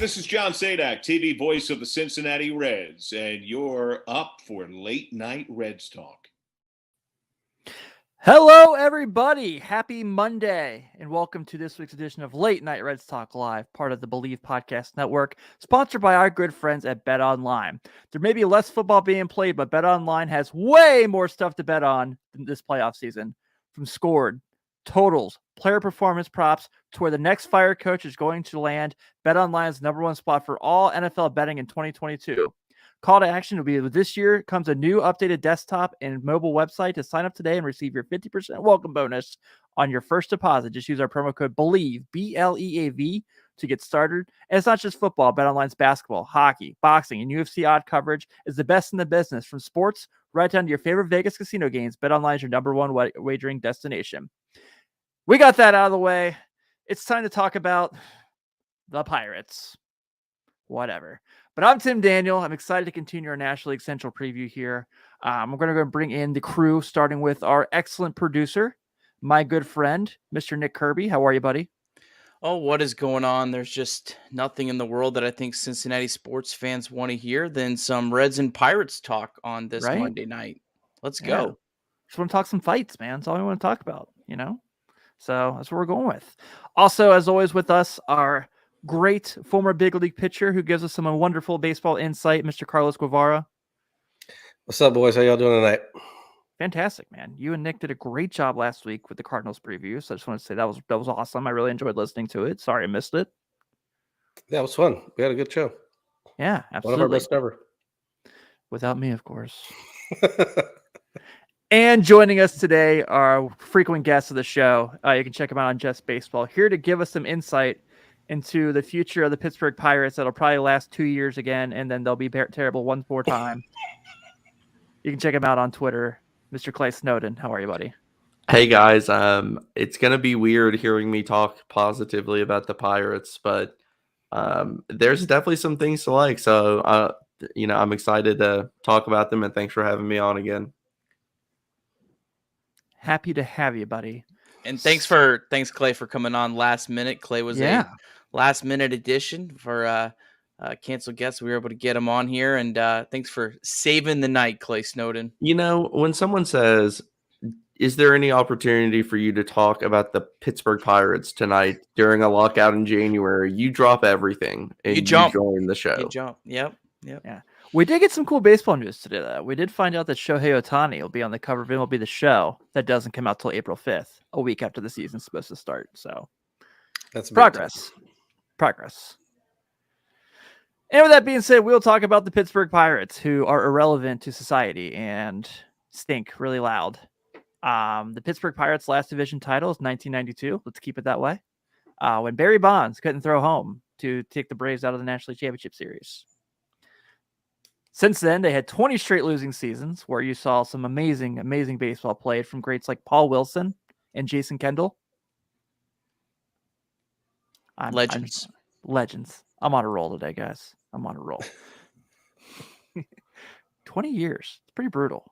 This is John Sadak, TV voice of the Cincinnati Reds, and you're up for Late Night Reds Talk. Hello, everybody. Happy Monday, and welcome to this week's edition of Late Night Reds Talk Live, part of the Believe Podcast Network, sponsored by our good friends at BetOnline. There may be less football being played, but BetOnline has way more stuff to bet on than this playoff season. From scored, totals, player performance props, to where the next fire coach is going to land, BetOnline's #1 spot for all NFL betting in 2022. Call to action will be this year comes a new updated desktop and mobile website to sign up today and receive your 50% welcome bonus on your first deposit. Just use our promo code BELIEVE, BLEAV, to get started. And it's not just football. BetOnline's basketball, hockey, boxing, and UFC odd coverage is the best in the business. From sports right down to your favorite Vegas casino games, BetOnline is your #1 wagering destination. We got that out of the way. It's time to talk about the Pirates. Whatever. But I'm Tim Daniel. I'm excited to continue our National League Central preview here. We're going to go bring in the crew, starting with our excellent producer, my good friend, Mr. Nick Kirby. How are you, buddy? Oh, what is going on? There's just nothing in the world that I think Cincinnati sports fans want to hear than some Reds and Pirates talk on this Monday night. Let's go. Just want to talk some fights, man. That's all we want to talk about, you know? So that's what we're going with. Also, as always with us, our great former big league pitcher who gives us some wonderful baseball insight, Mr. Carlos Guevara. What's up, boys? How y'all doing tonight? Fantastic, man. You and Nick did a great job last week with the Cardinals preview. So I just want to say that was awesome. I really enjoyed listening to it. Sorry I missed it. Yeah, it was fun. We had a good show. Yeah, absolutely. One of our best ever. Without me, of course. And joining us today are frequent guests of the show. You can check them out on Just Baseball. Here to give us some insight into the future of the Pittsburgh Pirates that'll probably last 2 years again, and then they'll be terrible one more time. You can check him out on Twitter, Mr. Clay Snowden. How are you, buddy? Hey, guys. It's going to be weird hearing me talk positively about the Pirates, but there's definitely some things to like. So, I'm excited to talk about them, and thanks for having me on again. Happy to have you, buddy. And thanks Clay for coming on last minute. Clay was a last minute addition for canceled guests. We were able to get him on here, and thanks for saving the night, Clay Snowden. You know, when someone says, is there any opportunity for you to talk about the Pittsburgh Pirates tonight during a lockout in January, you drop everything and you join the show. You jump. Yep. Yeah. We did get some cool baseball news today, though. We did find out that Shohei Ohtani will be on the cover of MLB The Show. That doesn't come out till April 5th, a week after the season's supposed to start. So that's progress. And with that being said, we'll talk about the Pittsburgh Pirates, who are irrelevant to society and stink really loud. The Pittsburgh Pirates' last division title is 1992. Let's keep it that way. When Barry Bonds couldn't throw home to take the Braves out of the National League Championship Series. Since then, they had 20 straight losing seasons where you saw some amazing, amazing baseball played from greats like Paul Wilson, and Jason Kendall. Legends. Legends. I'm on a roll today, guys. I'm on a roll. 20 years. It's pretty brutal.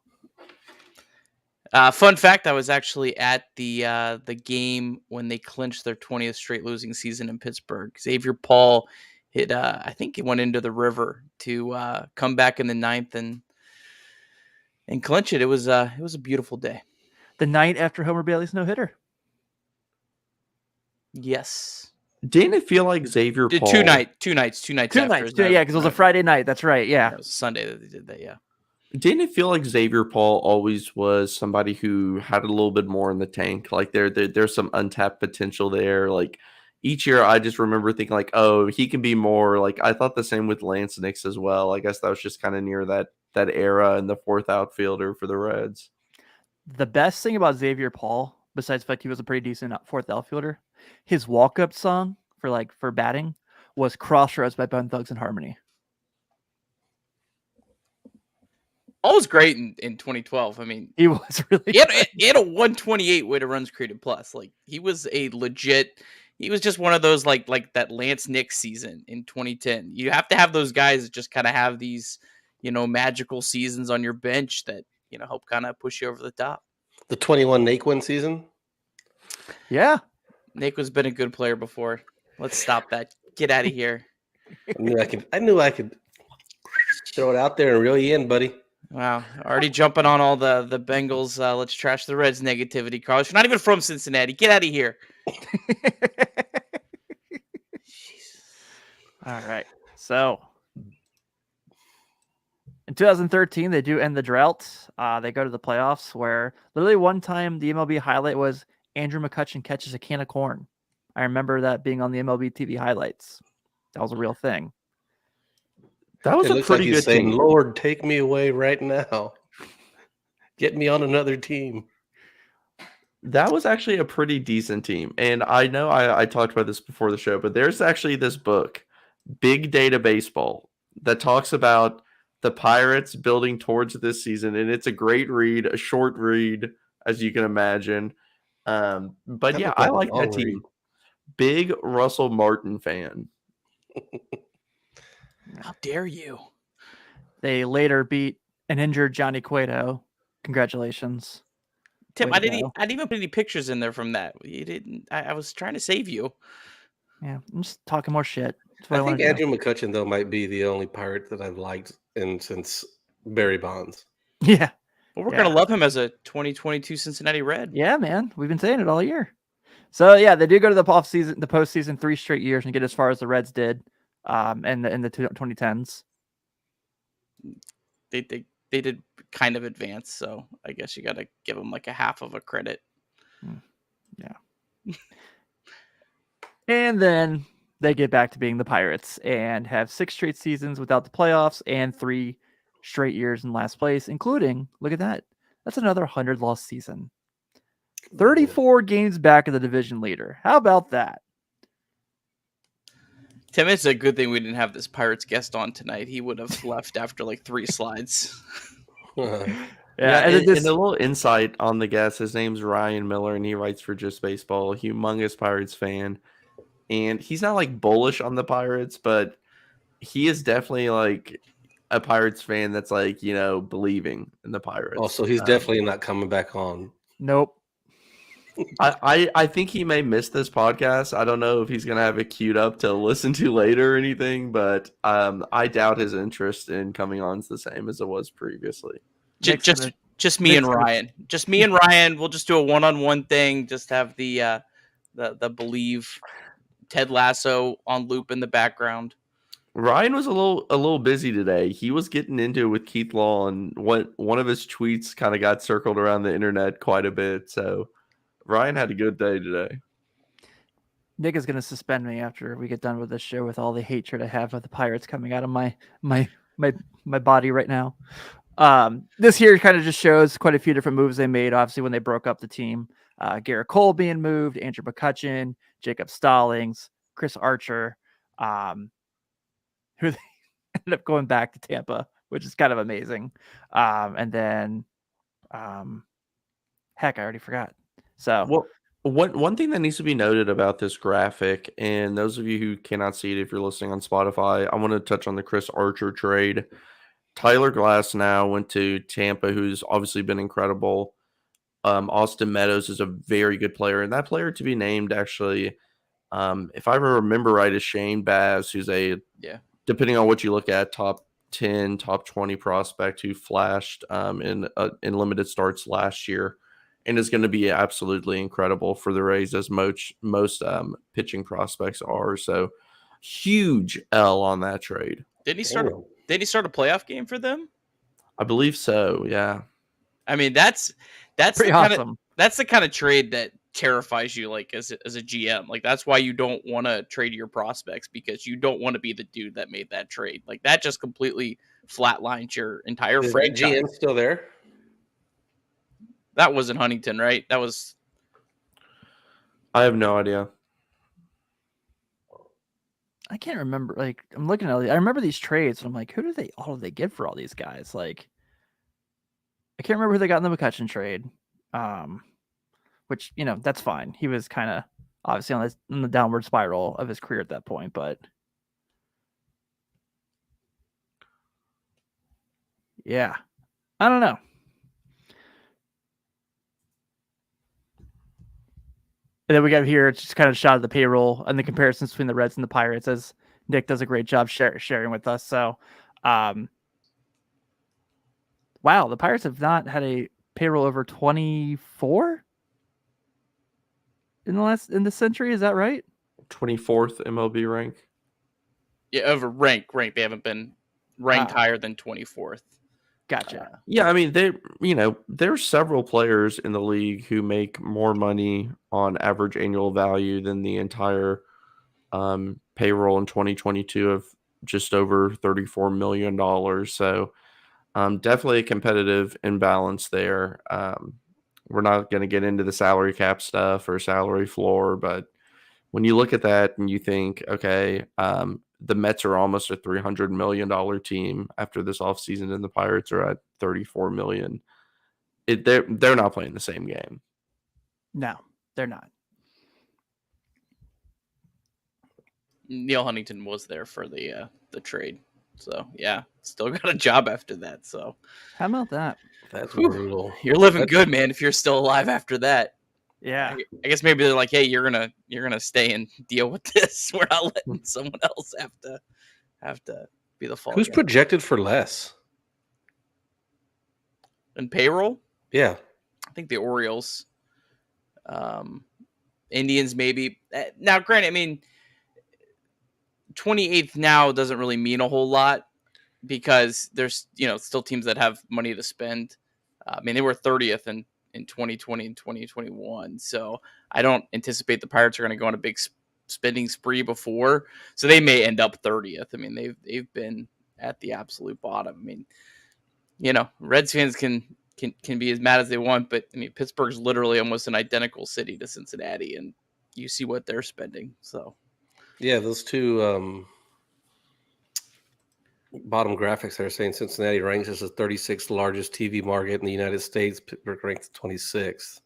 Fun fact: I was actually at the game when they clinched their 20th straight losing season in Pittsburgh. Xavier Paul hit, I think it went into the river to come back in the ninth and clinch it. It was a beautiful day. The night after Homer Bailey's no hitter. Yes. Didn't it feel like Xavier Paul? Two nights after. Yeah, because it was a Friday night. That's right. Yeah. It was a Sunday that they did that. Yeah. Didn't it feel like Xavier Paul always was somebody who had a little bit more in the tank? Like there's some untapped potential there. Like each year, I just remember thinking like, oh, he can be more. Like I thought the same with Lance Nix as well. I guess that was just kind of near that era and the fourth outfielder for the Reds. The best thing about Xavier Paul, besides the fact he was a pretty decent fourth outfielder, his walk-up song for batting was "Crossroads" by Bone Thugs and Harmony. All was great in 2012. I mean, he was really. He had a 128 weighted runs created plus. Like he was a legit. He was just one of those like that Lance Nix season in 2010. You have to have those guys that just kind of have these, magical seasons on your bench that help kind of push you over the top. The 21 Naquin season. Yeah, Naquin's been a good player before. Let's stop that. Get out of here. I knew I could throw it out there and reel you in, buddy. Wow. Already jumping on all the Bengals. Let's trash the Reds negativity, Carlos. You're not even from Cincinnati. Get out of here. All right. So in 2013, they do end the drought. They go to the playoffs where literally one time the MLB highlight was Andrew McCutchen catches a can of corn. I remember that being on the MLB TV highlights. That was a real thing. That was a pretty good saying, team. Lord, take me away right now. Get me on another team. That was actually a pretty decent team. And I know I talked about this before the show, but there's actually this book, Big Data Baseball, that talks about the Pirates building towards this season. And it's a great read, a short read, as you can imagine. But yeah, I like that team. Big Russell Martin fan. How dare you? They later beat an injured Johnny Cueto. Congratulations, Tim. I didn't even put any pictures in there from that. You didn't. I was trying to save you. Yeah, I'm just talking more shit. I think Andrew McCutchen though might be the only Pirate that I've liked since Barry Bonds. Yeah, but we're gonna love him as a 2022 Cincinnati Red. Yeah, man, we've been saying it all year. So yeah, they do go to the postseason 3 straight years and get as far as the Reds did. In the 2010s, they did kind of advance, so I guess you got to give them like a half of a credit. Yeah. And then they get back to being the Pirates and have 6 straight seasons without the playoffs and 3 straight years in last place, including, look at that, that's another 100-loss season. 34 games back of the division leader. How about that? Tim, it's a good thing we didn't have this Pirates guest on tonight. He would have left after like 3 slides. And a little insight on the guest. His name's Ryan Miller, and he writes for Just Baseball. Humongous Pirates fan. And he's not like bullish on the Pirates, but he is definitely like a Pirates fan that's like, believing in the Pirates. Oh, so he's definitely not coming back on. Nope. I think he may miss this podcast. I don't know if he's gonna have it queued up to listen to later or anything, but I doubt his interest in coming on is the same as it was previously. Just me and Ryan. Just me and Ryan. We'll just do a one-on-one thing. Just have the Believe Ted Lasso on loop in the background. Ryan was a little busy today. He was getting into it with Keith Law, and one of his tweets kind of got circled around the internet quite a bit. So Ryan had a good day today. Nick is going to suspend me after we get done with this show with all the hatred I have of the Pirates coming out of my body right now. This here kind of just shows quite a few different moves they made. Obviously, when they broke up the team, Garrett Cole being moved, Andrew McCutchen, Jacob Stallings, Chris Archer, who they ended up going back to Tampa, which is kind of amazing. And then, heck, I already forgot. So, well, one thing that needs to be noted about this graphic, and those of you who cannot see it if you're listening on Spotify, I want to touch on the Chris Archer trade. Tyler Glass now went to Tampa, who's obviously been incredible. Austin Meadows is a very good player, and that player to be named actually, if I remember right, is Shane Baz, who's depending on what you look at, top 10, top 20 prospect who flashed in limited starts last year, and is going to be absolutely incredible for the Rays, as most pitching prospects are. So huge L on that trade. Did he start a playoff game for them? I believe so. Yeah. I mean, that's pretty awesome. That's the kind of trade that terrifies you, like as a GM. Like that's why you don't want to trade your prospects, because you don't want to be the dude that made that trade. Like that just completely flatlines your entire franchise. GM still there? That wasn't Huntington, right? That was. I have no idea. I can't remember. Like I'm looking at. I remember these trades, and I'm like, who do they get for all these guys? Like, I can't remember who they got in the McCutchen trade. Which that's fine. He was kind of obviously on the downward spiral of his career at that point, but yeah, I don't know. And then we got here, it's just kind of shot of the payroll and the comparisons between the Reds and the Pirates, as Nick does a great job sharing with us. So, wow, the Pirates have not had a payroll over 24 in this century. Is that right? 24th MLB rank. Yeah, over rank. They haven't been ranked higher than 24th. Gotcha. Yeah, I mean, there's several players in the league who make more money on average annual value than the entire payroll in 2022 of just over $34 million. So definitely a competitive imbalance there. We're not going to get into the salary cap stuff or salary floor, but when you look at that and you think, okay, the Mets are almost a $300 million team after this offseason, and the Pirates are at $34 million. They're not playing the same game. No, they're not. Neil Huntington was there for the trade, so yeah, still got a job after that. So how about that? That's brutal. You're living good, man. If you're still alive after that. Yeah, I guess maybe they're like, hey, you're gonna stay and deal with this. We're not letting someone else have to be the fall. Who's projected for less in payroll? Yeah, I think the Orioles, Indians maybe. Now, granted, I mean, 28th now doesn't really mean a whole lot because there's still teams that have money to spend. I mean, they were 30th in 2020 and 2021. So I don't anticipate the Pirates are going to go on a big spending spree before. So they may end up 30th. I mean, they've been at the absolute bottom. I mean, Reds fans can be as mad as they want, but I mean, Pittsburgh's literally almost an identical city to Cincinnati, and you see what they're spending. So yeah, those two bottom graphics are saying Cincinnati ranks as the 36th largest TV market in the United States. Pittsburgh ranks 26th.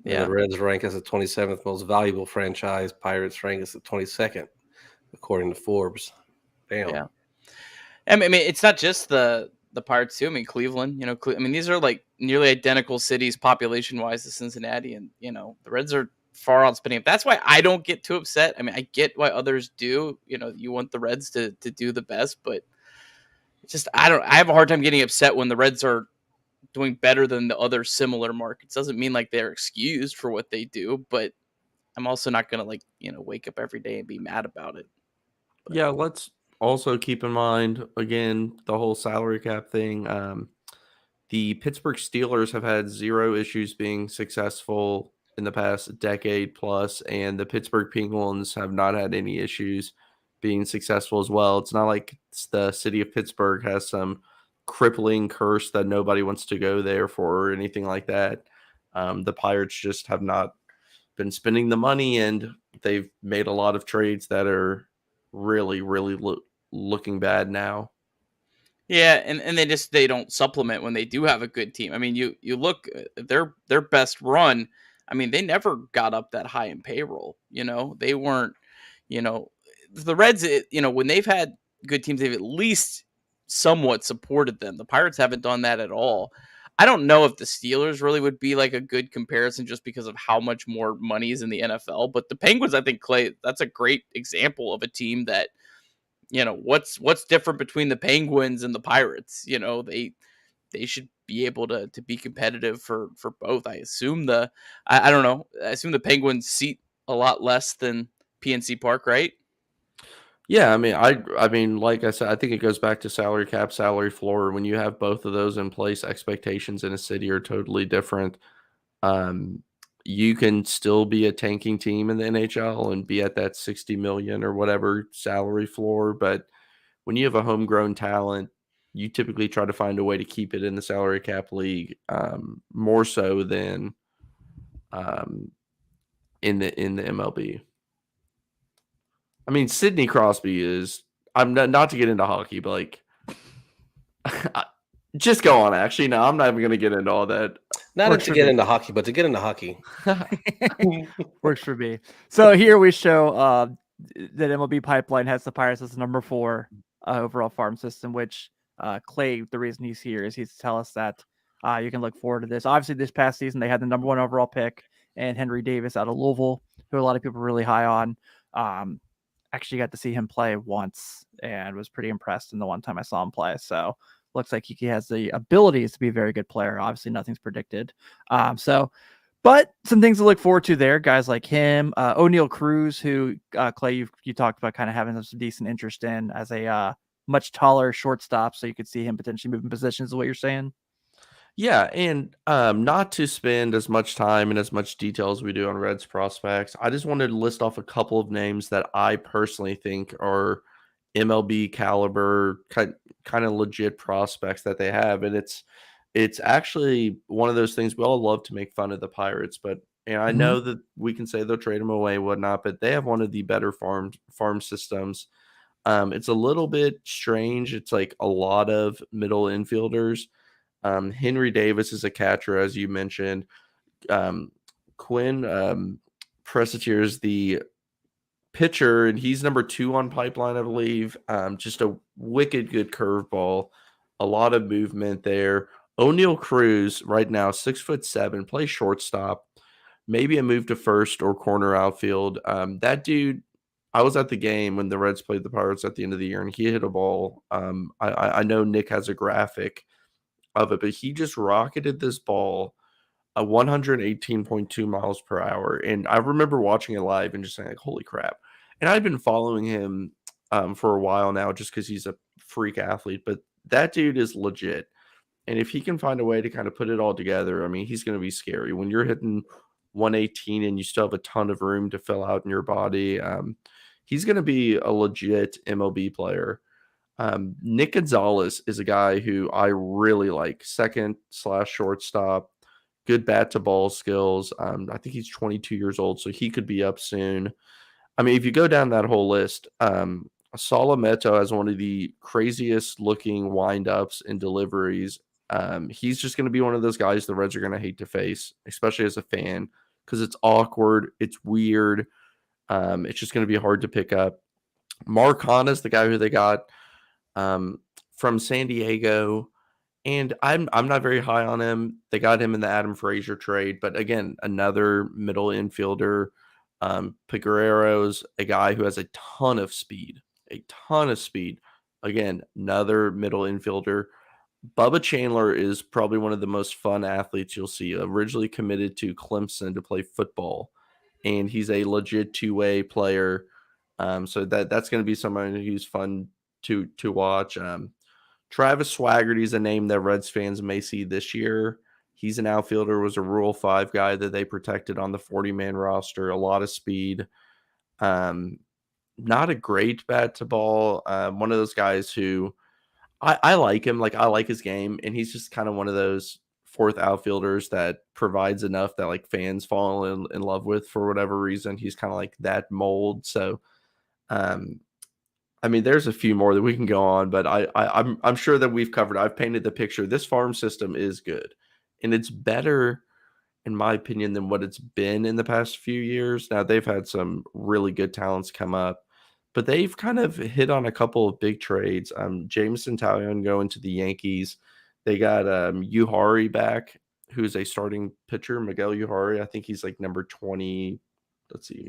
Yeah, the Reds rank as the 27th most valuable franchise. Pirates rank as the 22nd, according to Forbes. Damn. Yeah. I mean, it's not just the Pirates too. I mean, Cleveland. I mean, these are like nearly identical cities population-wise to Cincinnati, and the Reds are far outspending. That's why I don't get too upset. I mean, I get why others do. You want the Reds to do the best, but it's just I have a hard time getting upset when the Reds are doing better than the other similar markets. Doesn't mean like they're excused for what they do, but I'm also not gonna wake up every day and be mad about it. But, yeah, let's also keep in mind again the whole salary cap thing. The Pittsburgh Steelers have had zero issues being successful in the past decade plus, and the Pittsburgh Penguins have not had any issues being successful as well. It's not like the city of Pittsburgh has some crippling curse that nobody wants to go there for or anything like that. The Pirates just have not been spending the money, and they've made a lot of trades that are really, really looking bad now. Yeah, and they don't supplement when they do have a good team. I mean, you look their best run. I mean, they never got up that high in payroll. They weren't, the Reds, when they've had good teams, they've at least somewhat supported them. The Pirates haven't done that at all. I don't know if the Steelers really would be like a good comparison just because of how much more money is in the NFL. But the Penguins, I think, Clay, that's a great example of a team that, what's different between the Penguins and the Pirates. They should be able to be competitive for both. I assume I don't know. I assume the Penguins seat a lot less than PNC Park, right? Yeah, I mean, like I said, I think it goes back to salary cap, salary floor. When you have both of those in place, expectations in a city are totally different. You can still be a tanking team in the NHL and be at that 60 million or whatever salary floor, but when you have a homegrown talent, you typically try to find a way to keep it in the salary cap league, more so than in the MLB. I mean, Sidney Crosby is. I'm not to get into hockey, but like, just go on. Actually, no, I'm not even going to get into all that. Not to get into hockey, but to get into hockey. Works for me. So here we show that MLB Pipeline has the Pirates as number 4 overall farm system, which Clay, the reason he's here is he's to tell us that you can look forward to this. Obviously, this past season, they had the number 1 overall pick and Henry Davis out of Louisville, who a lot of people are really high on. Actually got to see him play once and was pretty impressed in the one time I saw him play. So looks like he has the abilities to be a very good player. Obviously, nothing's predicted. But some things to look forward to there. Guys like him, O'Neal Cruz, who Clay, you talked about kind of having some decent interest in as a much taller shortstop. So you could see him potentially moving positions is what you're saying. Yeah, and not to spend as much time and as much detail as we do on Reds prospects, I just wanted to list off a couple of names that I personally think are MLB caliber, kind of legit prospects that they have. And it's actually one of those things we all love to make fun of the Pirates, but I know that we can say they'll trade them away, whatnot, but they have one of the better farm systems. It's a little bit strange. It's like a lot of middle infielders. Henry Davis is a catcher, as you mentioned. Quinn Pressetier is the pitcher, and he's number 2 on Pipeline, I believe. Just a wicked good curveball, a lot of movement there. O'Neal Cruz, right now, 6'7", plays shortstop, maybe a move to first or corner outfield. That dude, I was at the game when the Reds played the Pirates at the end of the year, and he hit a ball. I know Nick has a graphic of it, but he just rocketed this ball 118.2 miles per hour. And I remember watching it live and just saying, like, holy crap. And I've been following him for a while now just because he's a freak athlete, but that dude is legit. And if he can find a way to kind of put it all together, I mean, he's going to be scary. When you're hitting 118 and you still have a ton of room to fill out in your body, he's going to be a legit MLB player. Nick Gonzalez is a guy who I really like. Second/shortstop, good bat to ball skills. I think he's 22 years old, so he could be up soon. I mean, if you go down that whole list, Salameto has one of the craziest looking windups and deliveries. He's just going to be one of those guys the Reds are going to hate to face, especially as a fan, because it's awkward, it's weird. It's just going to be hard to pick up. Mark Hanna's the guy who they got from San Diego, and I'm not very high on him. They got him in the Adam Frazier trade, but again, another middle infielder. Peguero's a guy who has a ton of speed. Again, another middle infielder. Bubba Chandler is probably one of the most fun athletes you'll see. Originally committed to Clemson to play football, and he's a legit two-way player. So that's going to be someone who's fun to watch. Travis Swaggerty is a name that Reds fans may see this year. He's an outfielder, was a Rule 5 guy that they protected on the 40-man roster. A lot of speed. Not a great bat to ball. One of those guys who I like him. Like, I like his game, and he's just kind of one of those fourth outfielders that provides enough that like fans fall in love with for whatever reason. He's kind of like that mold. So, I mean, there's a few more that we can go on, but I'm sure that we've covered. I've painted the picture. This farm system is good, and it's better in my opinion, than what it's been in the past few years. Now, they've had some really good talents come up, but they've kind of hit on a couple of big trades. Jameson Taillon going to the Yankees. They got Uhari back, who's a starting pitcher, Miguel Uhari. I think he's like number 20,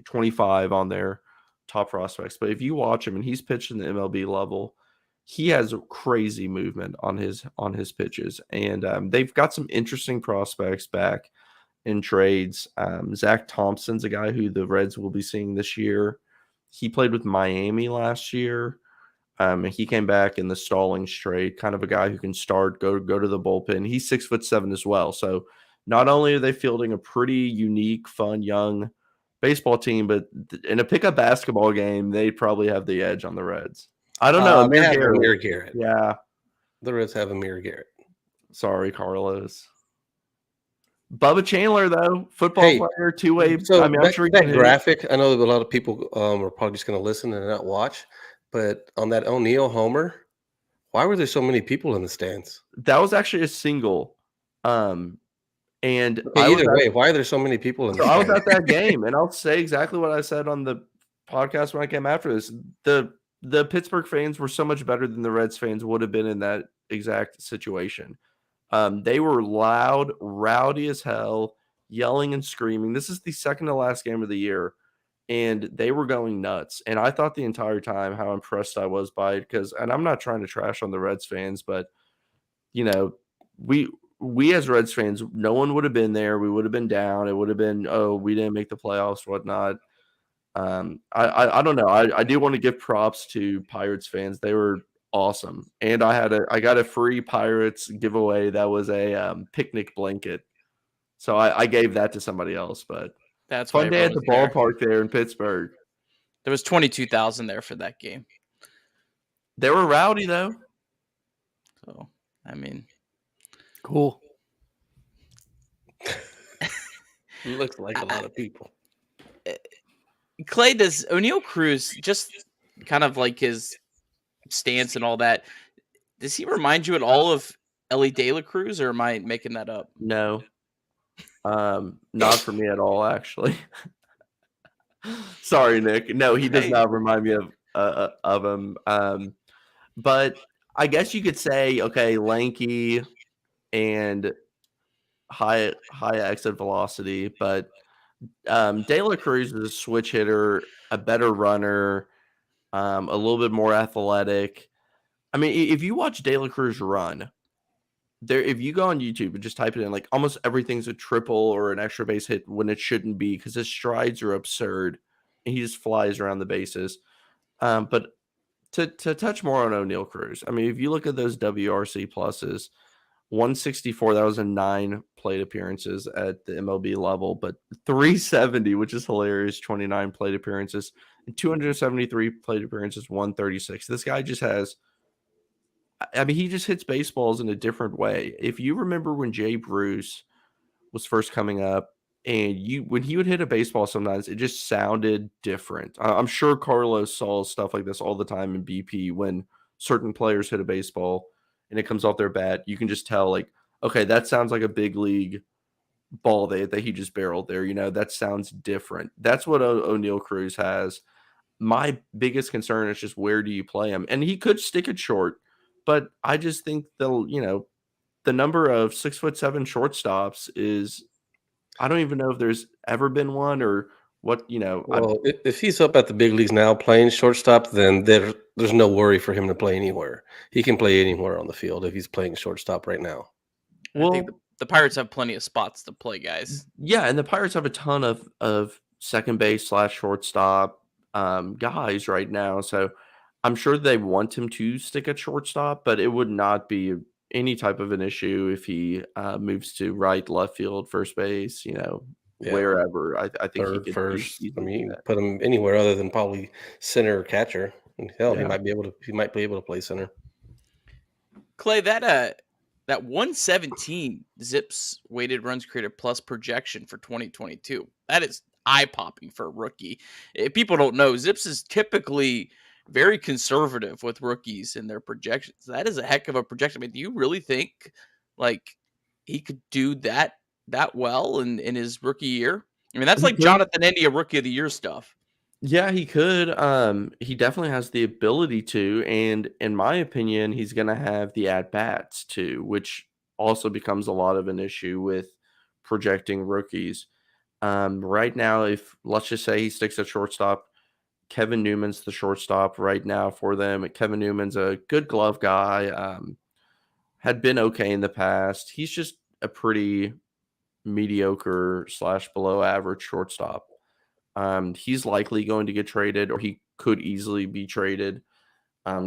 25 on their top prospects. But if you watch him, and he's pitched in the MLB level, he has crazy movement on his pitches. And they've got some interesting prospects back in trades. Zach Thompson's a guy who the Reds will be seeing this year. He played with Miami last year. And he came back in the Stallings trade, kind of a guy who can start, go to the bullpen. He's 6'7" as well. So not only are they fielding a pretty unique, fun, young baseball team, but in a pickup basketball game, they probably have the edge on the Reds. I don't know. They have Amir Garrett. Yeah. The Reds have Amir Garrett. Sorry, Carlos. Bubba Chandler, though, football player, two-way. So I'm sure that graphic, I know that a lot of people are probably just going to listen and not watch, but on that O'Neill homer, why were there so many people in the stands? That was actually a single. And either way, why are there so many people in the stands? I was at that game, and I'll say exactly what I said on the podcast when I came after this. The Pittsburgh fans were so much better than the Reds fans would have been in that exact situation. They were loud, rowdy as hell, yelling and screaming. This is the second to last game of the year, and they were going nuts. And I thought the entire time how impressed I was by it and I'm not trying to trash on the Reds fans, but, you know, we as Reds fans, no one would have been there. We would have been down. It would have been, oh, we didn't make the playoffs, whatnot. I don't know. I do want to give props to Pirates fans. They were awesome. And I got a free Pirates giveaway that was a picnic blanket. So I gave that to somebody else, but that's fun day at the ballpark there in Pittsburgh. There was 22,000 there for that game. They were rowdy though. So, I mean, cool. Looks like a lot of people. Clay, does O'Neill Cruz, just kind of like his stance and all that, does he remind you at all of Ellie De La Cruz, or am I making that up? No. Not for me at all, actually. Sorry, Nick. No, he does not remind me of him. But I guess you could say, okay, lanky and high exit velocity, but De La Cruz is a switch hitter, a better runner, a little bit more athletic. I mean, if you watch De La Cruz run, if you go on YouTube and just type it in, like almost everything's a triple or an extra base hit when it shouldn't be, because his strides are absurd and he just flies around the bases. But to touch more on O'Neill Cruz, I mean, if you look at those WRC pluses, 164, that was in 9 plate appearances at the MLB level, but 370, which is hilarious, 29 plate appearances, and 273 plate appearances, 136. This guy just has, I mean, he just hits baseballs in a different way. If you remember when Jay Bruce was first coming up, and when he would hit a baseball, sometimes it just sounded different. I'm sure Carlos saw stuff like this all the time in BP when certain players hit a baseball and it comes off their bat. You can just tell, like, okay, that sounds like a big league ball that he just barreled there. You know, that sounds different. That's what O'Neill Cruz has. My biggest concern is just where do you play him? And he could stick it short, but I just think the number of 6'7" shortstops is, I don't even know if there's ever been one or what, Well, if he's up at the big leagues now playing shortstop, then there's no worry for him to play anywhere. He can play anywhere on the field if he's playing shortstop right now. Well, I think the Pirates have plenty of spots to play, guys. Yeah, and the Pirates have a ton of second base / shortstop guys right now. So I'm sure they want him to stick at shortstop, but it would not be any type of an issue if he moves to right, left field, first base, wherever. I think third, he could first. I mean, put him anywhere other than probably center or catcher. And hell, he might be able to play center. Clay, that 117 Zips weighted runs created plus projection for 2022. That is eye-popping for a rookie. If people don't know, Zips is typically very conservative with rookies in their projections. That is a heck of a projection. I mean, do you really think like he could do that that well in his rookie year? I mean, that's like Jonathan India Rookie of the Year stuff. Yeah, he could. He definitely has the ability to, and in my opinion, he's going to have the at bats too, which also becomes a lot of an issue with projecting rookies. Right now, if let's just say he sticks at shortstop, Kevin Newman's the shortstop right now for them. Kevin Newman's a good glove guy. Had been okay in the past. He's just a pretty mediocre / below average shortstop. He's likely going to get traded, or he could easily be traded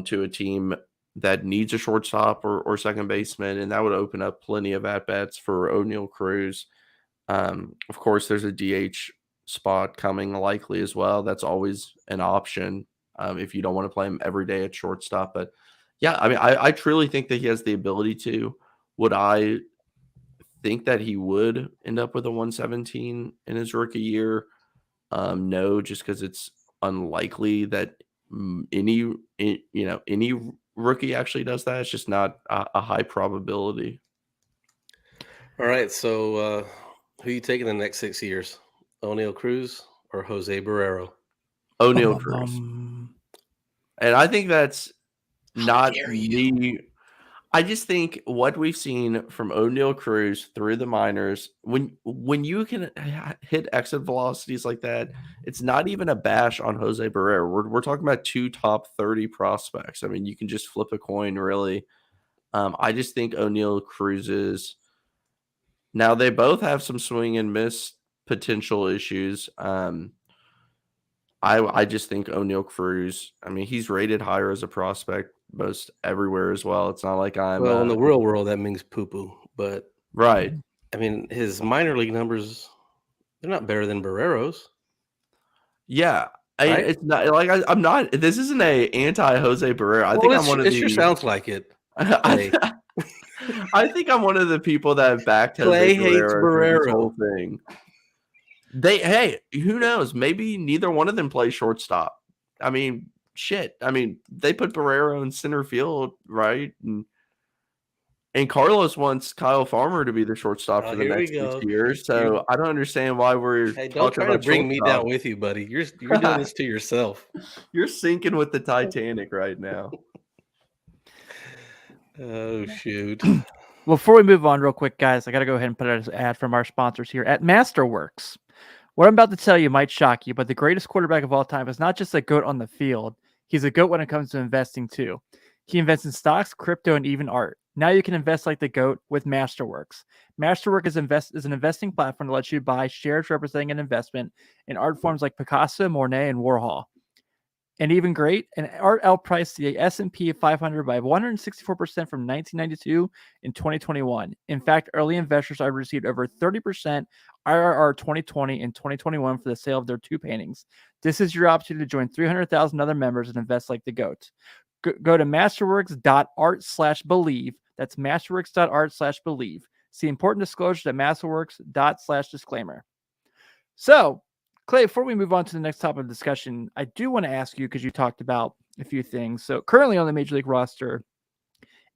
to a team that needs a shortstop or second baseman, and that would open up plenty of at-bats for O'Neal Cruz. Of course, there's a DH spot coming likely as well. That's always an option if you don't want to play him every day at shortstop. But yeah, I mean, I truly think that he has the ability to. Would I think that he would end up with a 117 in his rookie year? No, just because it's unlikely that any rookie actually does that. It's just not a high probability. All right, so who are you taking the next 6 years? O'Neal Cruz or Jose Barrero? O'Neal Cruz. And I think that's not the. I just think what we've seen from O'Neal Cruz through the minors, when you can hit exit velocities like that, it's not even a bash on Jose Barrero. We're talking about 2 top 30 prospects. I mean, you can just flip a coin, really. I just think O'Neal Cruz's. Now, they both have some swing and miss potential issues. I just think O'Neal Cruz, I mean, he's rated higher as a prospect most everywhere as well. It's not like I'm in the real world that means poo-poo, but right. I mean, his minor league numbers, they're not better than Barrero's. Yeah. Right? It's not like I'm not. This isn't a anti Jose Barrero. I think I'm one of the. It sure sounds like it. I think I'm one of the people that have backed Clay hates Barrero. This whole thing. Hey, who knows? Maybe neither one of them play shortstop. I mean, shit. I mean, they put Barrero in center field, right? And Carlos wants Kyle Farmer to be the shortstop for the next 6 years. So I don't understand why we're. Hey, don't try to bring me down with you, buddy. You're doing this to yourself. You're sinking with the Titanic right now. Oh, shoot. Before we move on real quick, guys, I got to go ahead and put out an ad from our sponsors here at Masterworks. What I'm about to tell you might shock you, but the greatest quarterback of all time is not just a GOAT on the field. He's a GOAT when it comes to investing, too. He invests in stocks, crypto, and even art. Now you can invest like the GOAT with Masterworks. Masterworks is an investing platform that lets you buy shares representing an investment in art forms like Picasso, Monet, and Warhol. And even great, an art outpriced the S&P 500 by 164% from 1992 in 2021. In fact, early investors have received over 30% IRR 2020 and 2021 for the sale of their 2 paintings. This is your opportunity to join 300,000 other members and invest like the GOAT. Go to masterworks.art/believe. That's masterworks.art/believe. See important disclosures at masterworks./disclaimer. So, Clay, before we move on to the next topic of discussion, I do want to ask you, because you talked about a few things. So currently on the Major League roster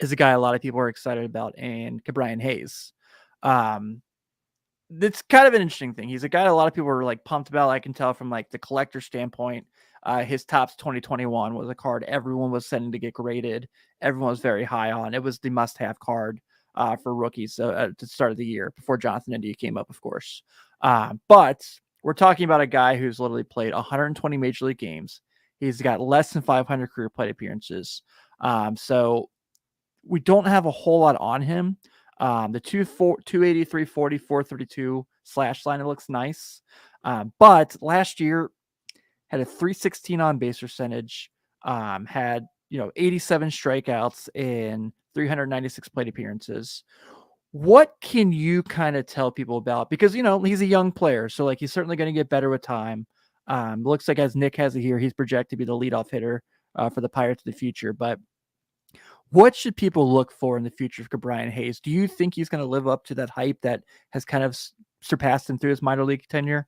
is a guy a lot of people are excited about, and Ke'Bryan Hayes. It's kind of an interesting thing. He's a guy a lot of people are like pumped about. I can tell from like the collector standpoint. His Topps 2021 was a card everyone was sending to get graded. Everyone was very high on. It was the must-have card for rookies at the start of the year before Jonathan India came up, of course. But we're talking about a guy who's literally played 120 Major League games. He's got less than 500 career plate appearances. So we don't have a whole lot on him. The 283, 40, 432 slash line, it looks nice. But last year had a 316 on base percentage, had 87 strikeouts in 396 plate appearances. What can you kind of tell people about? Because, he's a young player, so like he's certainly going to get better with time. Looks like, as Nick has it here, he's projected to be the leadoff hitter for the Pirates of the future. But what should people look for in the future for Ke'Bryan Hayes? Do you think he's going to live up to that hype that has kind of surpassed him through his minor league tenure?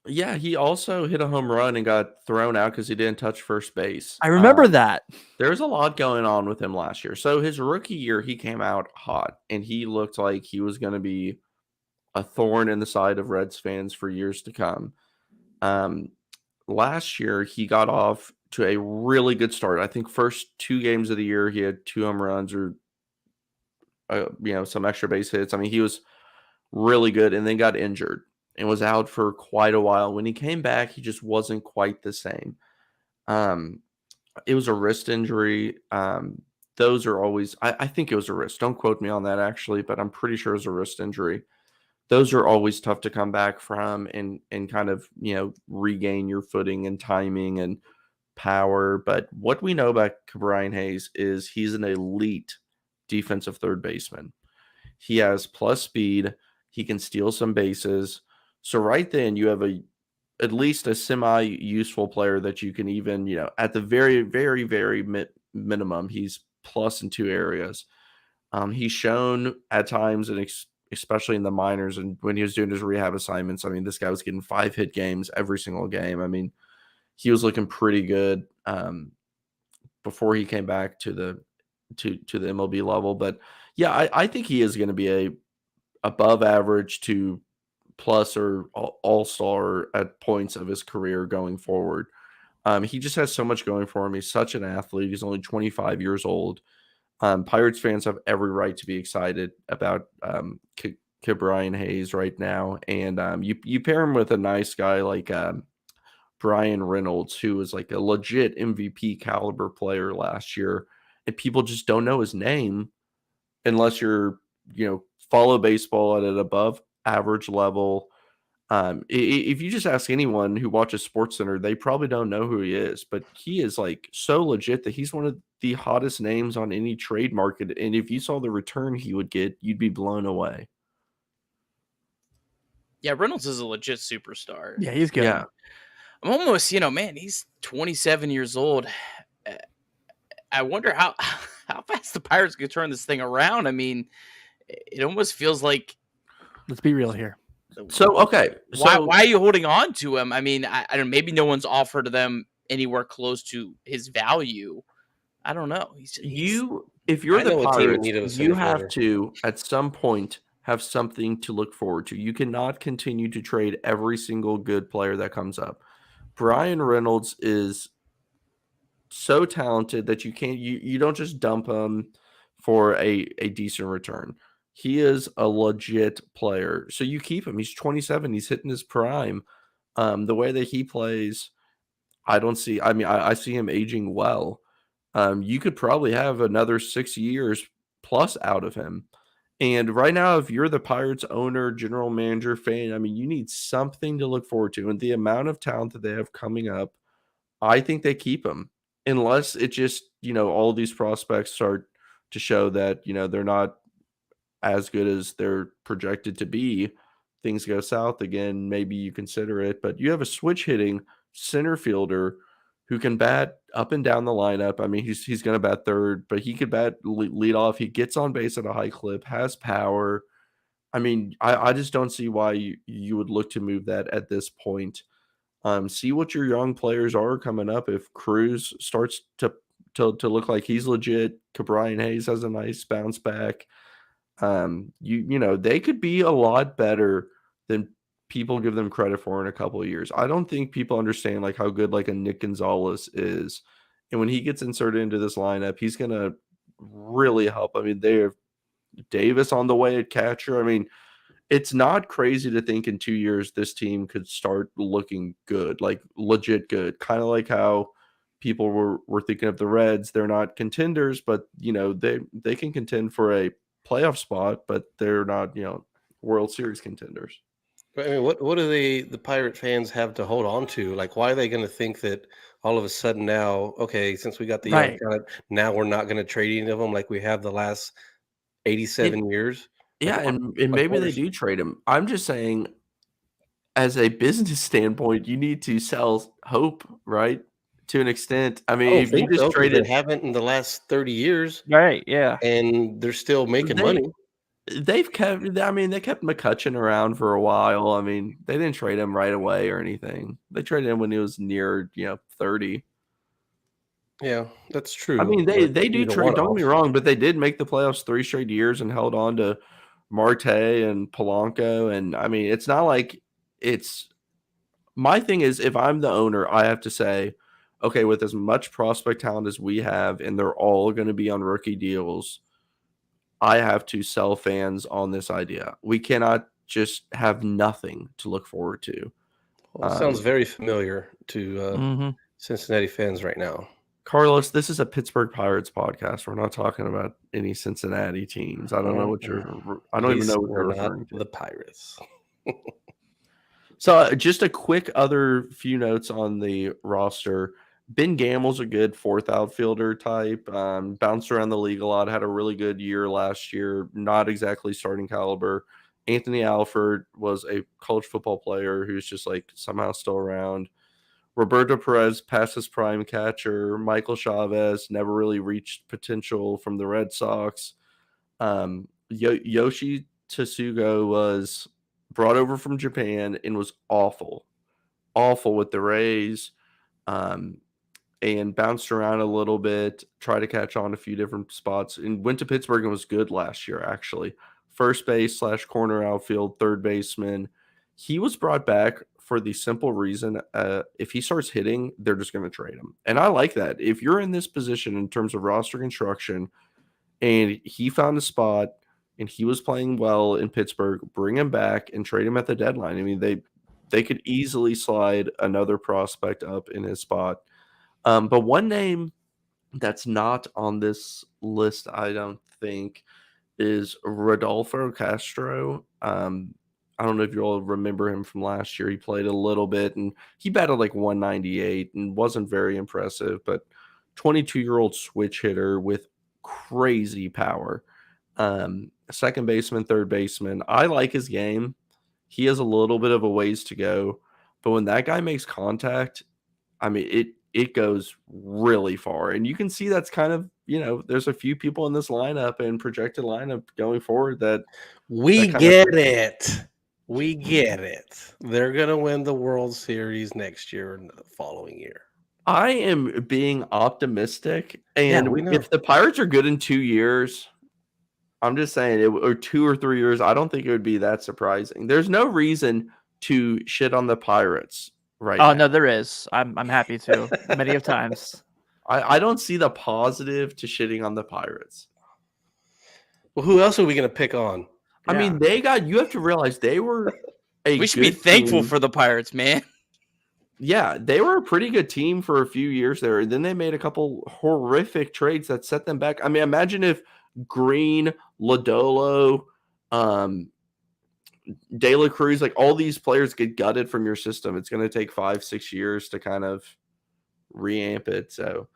Yeah, he also hit a home run and got thrown out because he didn't touch first base. I remember that. There's a lot going on with him last year. So his rookie year, he came out hot, and he looked like he was going to be a thorn in the side of Reds fans for years to come. Last year, he got off to a really good start. I think first 2 games of the year, he had 2 home runs or some extra base hits. I mean, he was really good and then got injured and was out for quite a while. When he came back, he just wasn't quite the same. It was a wrist injury. Those are always, I think it was a wrist. Don't quote me on that actually, but I'm pretty sure it was a wrist injury. Those are always tough to come back from and kind of, regain your footing and timing and power. But what we know about Brian Hayes is he's an elite defensive third baseman. He has plus speed. He can steal some bases. So right then you have at least a semi-useful player that you can even, at the very, very, very minimum, he's plus in 2 areas. He's shown at times, and especially in the minors and when he was doing his rehab assignments, I mean, this guy was getting 5-hit games every single game. I mean, he was looking pretty good before he came back to the MLB level. But yeah, I think he is going to be a above average to plus or all-star at points of his career going forward. He just has so much going for him. He's such an athlete. He's only 25 years old. Pirates fans have every right to be excited about Brian Hayes right now. And you pair him with a nice guy like Brian Reynolds, who was like a legit MVP caliber player last year, and people just don't know his name unless you're, follow baseball at an above average level. If you just ask anyone who watches SportsCenter, they probably don't know who he is, but he is like so legit that he's one of the hottest names on any trade market. And if you saw the return he would get, you'd be blown away. Yeah, Reynolds is a legit superstar. Yeah, he's good. Yeah. I'm almost, man, he's 27 years old. I wonder how fast the Pirates could turn this thing around. I mean, it almost feels like. Let's be real here. So, okay. Why are you holding on to him? I mean, I don't know. Maybe no one's offered them anywhere close to his value. I don't know. If you're the Pirates, you have to, at some point, have something to look forward to. You cannot continue to trade every single good player that comes up. Brian Reynolds is so talented that you don't just dump him for a decent return. He is a legit player. So you keep him. He's 27. He's hitting his prime. The way that he plays, I see him aging well. You could probably have another 6 years plus out of him. And right now, if you're the Pirates owner, general manager, fan, I mean, you need something to look forward to. And the amount of talent that they have coming up, I think they keep him. Unless it just, all these prospects start to show that, they're not as good as they're projected to be. Things go south again, maybe you consider it. But you have a switch hitting center fielder who can bat up and down the lineup. I mean, he's going to bat third, but he could bat lead off. He gets on base at a high clip, has power. I mean, I just don't see why you would look to move that at this point. See what your young players are coming up. If Cruz starts to look like he's legit, Brian Hayes has a nice bounce back. They could be a lot better than people give them credit for in a couple of years. I don't think people understand like how good like a Nick Gonzalez is. And when he gets inserted into this lineup, he's going to really help. I mean, they have Davis on the way at catcher. I mean, it's not crazy to think in 2 years this team could start looking good, like legit good, kind of like how people were thinking of the Reds. They're not contenders, but they can contend for a playoff spot, but they're not, World Series contenders. I mean, what do the Pirate fans have to hold on to? Like, why are they going to think that all of a sudden now, okay, since we got the young talent, now we're not going to trade any of them like we have the last 87 years? Yeah, and maybe they do trade him. I'm just saying, as a business standpoint, you need to sell hope, right? To an extent. I mean, if you just traded, they haven't in the last 30 years, right? Yeah, and they're still making money. They kept McCutchen around for a while. I mean, they didn't trade him right away or anything. They traded him when he was near, 30. Yeah, that's true. I mean, they do trade. Don't get me wrong, but they did make the playoffs 3 straight years and held on to Marte and Polanco. And I mean, it's not like it's my thing is if I'm the owner, I have to say, okay, with as much prospect talent as we have, and they're all going to be on rookie deals, I have to sell fans on this idea. We cannot just have nothing to look forward to. Well, it sounds very familiar to Cincinnati fans right now. Carlos, this is a Pittsburgh Pirates podcast. We're not talking about any Cincinnati teams. I don't know what I don't even know what you're referring to. The Pirates. So just a quick other few notes on the roster. Ben Gamel's a good fourth outfielder type. Bounced around the league a lot. Had a really good year last year. Not exactly starting caliber. Anthony Alford was a college football player who's just like somehow still around. Roberto Perez past his prime catcher. Michael Chavez never really reached potential from the Red Sox. Yoshi Tsugo was brought over from Japan and was awful with the Rays. And bounced around a little bit, tried to catch on a few different spots, and went to Pittsburgh and was good last year, actually. First base / corner outfield, third baseman. He was brought back for the simple reason, if he starts hitting, they're just going to trade him. And I like that. If you're in this position in terms of roster construction and he found a spot and he was playing well in Pittsburgh, bring him back and trade him at the deadline. I mean, they could easily slide another prospect up in his spot. But one name that's not on this list, I don't think, is Rodolfo Castro. I don't know if you all remember him from last year. He played a little bit, and he batted like 198 and wasn't very impressive, but 22-year-old switch hitter with crazy power. Second baseman, third baseman. I like his game. He has a little bit of a ways to go, but when that guy makes contact, I mean, it goes really far. And you can see that's kind of, there's a few people in this lineup and projected lineup going forward that we get it. We get it. They're going to win the World Series next year and the following year. I am being optimistic. And if the Pirates are good in 2 years, I'm just saying, or 2 or 3 years, I don't think it would be that surprising. There's no reason to shit on the Pirates right now. Oh, no, there is. I'm happy to. Many of times. I don't see the positive to shitting on the Pirates. Well, who else are we going to pick on? I mean, you have to realize they were we should be thankful for the Pirates, man. Yeah, they were a pretty good team for a few years there. And then they made a couple horrific trades that set them back. I mean, imagine if Green, Lodolo, De La Cruz, like all these players get gutted from your system. It's going to take 5-6 years to kind of reamp it. So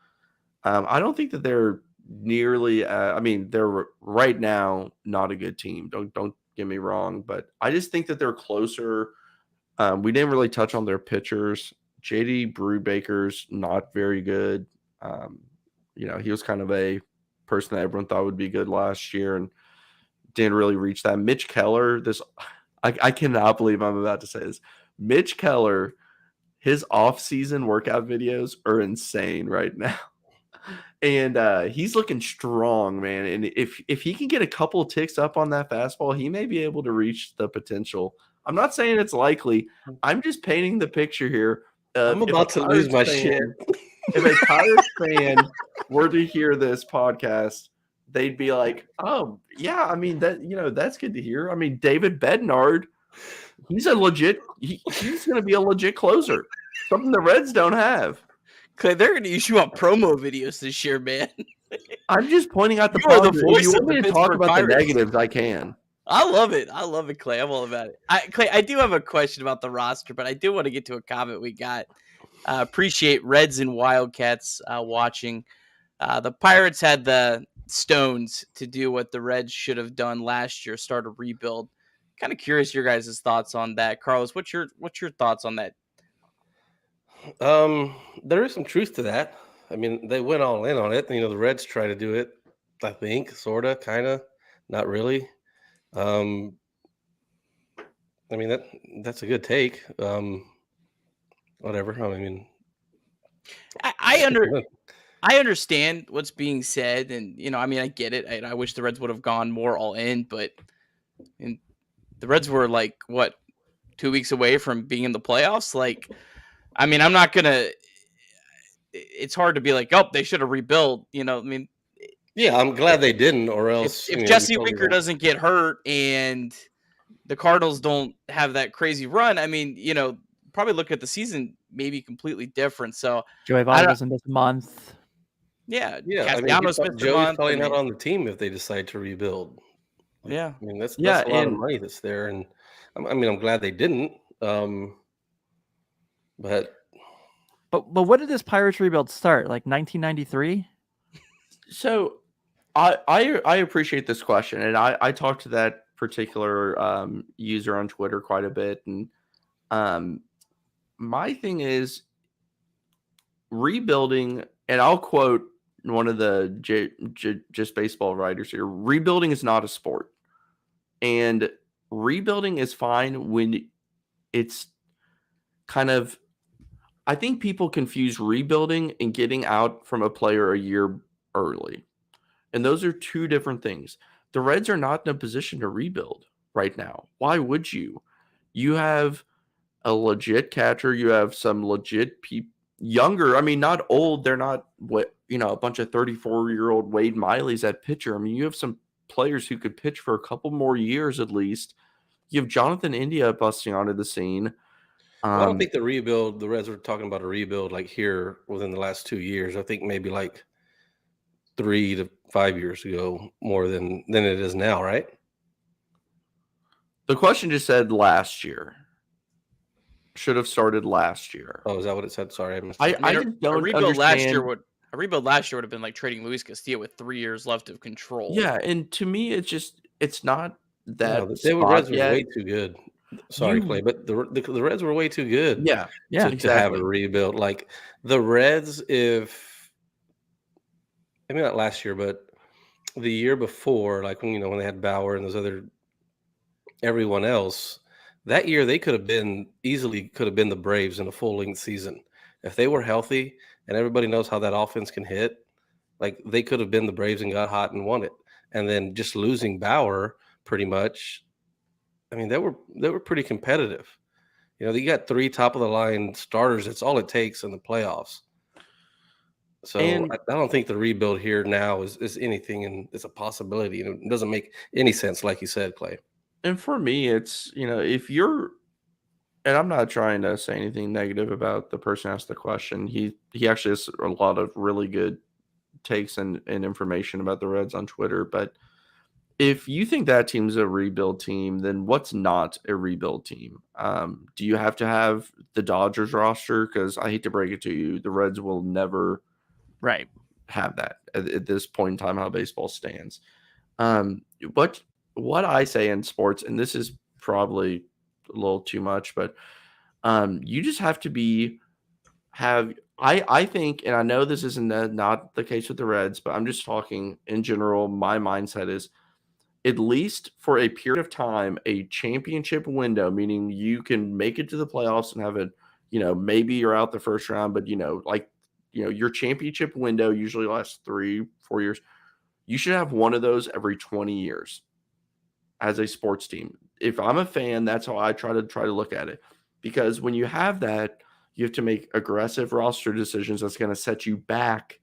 I don't think that they're nearly I mean, they're right now not a good team. Don't get me wrong, but I just think that they're closer. We didn't really touch on their pitchers. JD Brubaker's not very good. He was kind of a person that everyone thought would be good last year and didn't really reach that. Mitch Keller, I cannot believe I'm about to say this. Mitch Keller, his off-season workout videos are insane right now. And he's looking strong, man. And if he can get a couple of ticks up on that fastball, he may be able to reach the potential. I'm not saying it's likely. I'm just painting the picture here. I'm about to lose my shit. If a Pirates fan were to hear this podcast, they'd be like, "Oh, yeah, I mean that's good to hear." I mean, David Bednard, he's going to be a legit closer. Something the Reds don't have. Clay, they're going to use you on promo videos this year, man. I'm just pointing out the positives. If you want me to talk about the negatives, I can. I love it, Clay. I'm all about it. Clay, I do have a question about the roster, but I do want to get to a comment we got. Appreciate Reds and Wildcats watching. The Pirates had the stones to do what the Reds should have done last year, start a rebuild. Kind of curious your guys' thoughts on that. Carlos, what's your thoughts on that? There is some truth to that. I mean, they went all in on it. The Reds try to do it, I think, sort of, kind of, not really. I mean, that's a good take. Whatever. I mean, I understand what's being said, and I mean, I get it. I wish the Reds would have gone more all in, but And the Reds were like, what, 2 weeks away from being in the playoffs? Like, I mean, I'm not going to – it's hard to be like, oh, they should have rebuilt. You know, I mean – yeah, I'm glad they didn't, or else if you Jesse totally Winker doesn't get hurt and the Cardinals don't have that crazy run, I mean, probably look at the season maybe completely different. So Joey Votto doesn't miss a month. Yeah, yeah. Castellanos missed a Joey's month. probably not on the team if they decide to rebuild. Yeah, I mean that's a lot of money that's there, and I'm glad they didn't. But when did this Pirates rebuild start? Like 1993? So I appreciate this question, and I talked to that particular user on Twitter quite a bit, and my thing is rebuilding, and I'll quote one of the Just Baseball writers here: rebuilding is not a sport, and rebuilding is fine when it's kind of. I think people confuse rebuilding and getting out from a player a year early. And those are two different things. The Reds are not in a position to rebuild right now. Why would you? You have a legit catcher. You have some legit younger. I mean, not old. They're not a bunch of 34-year-old Wade Mileys at pitcher. I mean, you have some players who could pitch for a couple more years at least. You have Jonathan India busting onto the scene. I don't think the Reds were talking about a rebuild like here within the last 2 years. I think maybe like 3 to 5 years ago more than it is now, right? The question just said last year. Should have started last year. Oh, is that what it said? Sorry, I missed it. I just don't understand. A rebuild last year would have been like trading Luis Castillo with 3 years left of control. Yeah, and to me, it's not that. No, the Reds were way too good. Sorry, Clay, but the Reds were way too good. Yeah, to have a rebuild. Like the Reds, not last year, but the year before, like when they had Bauer and everyone else, that year they could have easily been the Braves in a full length season if they were healthy. And everybody knows how that offense can hit. Like they could have been the Braves and got hot and won it. And then just losing Bauer, pretty much. I mean, they were pretty competitive. They got 3 top of the line starters. That's all it takes in the playoffs. So I don't think the rebuild here now is anything, and it's a possibility. It doesn't make any sense, like you said, Clay. And for me, it's if you're, and I'm not trying to say anything negative about the person who asked the question. He actually has a lot of really good takes and information about the Reds on Twitter, but. If you think that team's a rebuild team, then what's not a rebuild team? Do you have to have the Dodgers roster? Because I hate to break it to you, the Reds will never have that at this point in time, how baseball stands. What I say in sports, and this is probably a little too much, but you just have to I think, and I know this isn't not the case with the Reds, but I'm just talking in general, my mindset is, at least for a period of time, a championship window, meaning you can make it to the playoffs and have it, maybe you're out the first round, but your championship window usually lasts 3-4 years. You should have one of those every 20 years as a sports team. If I'm a fan, that's how I try to look at it. Because when you have that, you have to make aggressive roster decisions that's going to set you back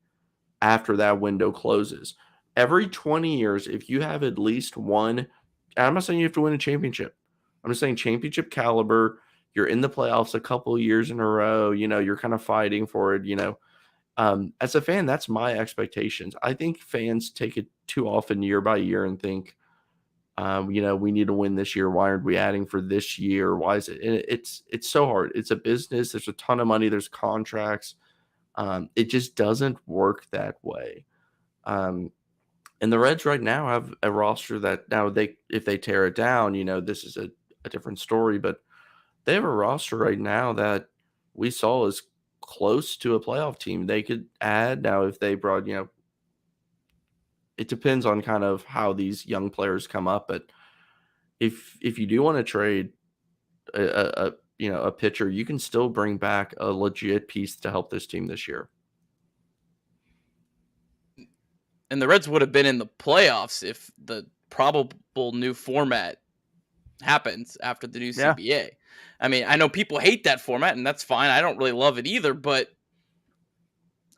after that window closes. Every 20 years, if you have at least one, and I'm not saying you have to win a championship. I'm just saying championship caliber. You're in the playoffs a couple of years in a row. You're kind of fighting for it. As a fan, that's my expectations. I think fans take it too often year by year and think, we need to win this year. Why aren't we adding for this year? Why is it? And it's so hard. It's a business. There's a ton of money. There's contracts. It just doesn't work that way. And the Reds right now have a roster that now if they tear it down, this is a different story, but they have a roster right now that we saw is close to a playoff team. They could add now if they brought, it depends on kind of how these young players come up. But if you do want to trade a pitcher, you can still bring back a legit piece to help this team this year. And the Reds would have been in the playoffs if the probable new format happens after the new CBA. I mean, I know people hate that format, and that's fine. I don't really love it either, but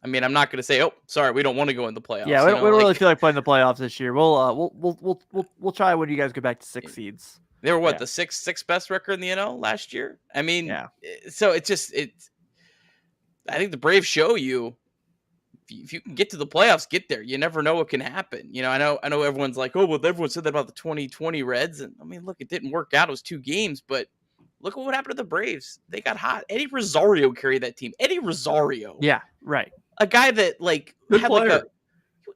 I mean, I'm not going to say, "Oh, sorry, we don't want to go in the playoffs." Yeah, we don't really feel like playing the playoffs this year. We'll try when you guys go back to 6 seeds. They were the sixth best record in the NL last year. I mean, so I think the Braves show you if you can get to the playoffs, get there. You never know what can happen. You know, I know everyone's like, oh, well, everyone said that about the 2020 Reds, and I mean, look, it didn't work out. It was 2 games, but look at what happened to the Braves. They got hot. Eddie Rosario carried that team. Eddie Rosario, yeah, right, a guy that like Good had player.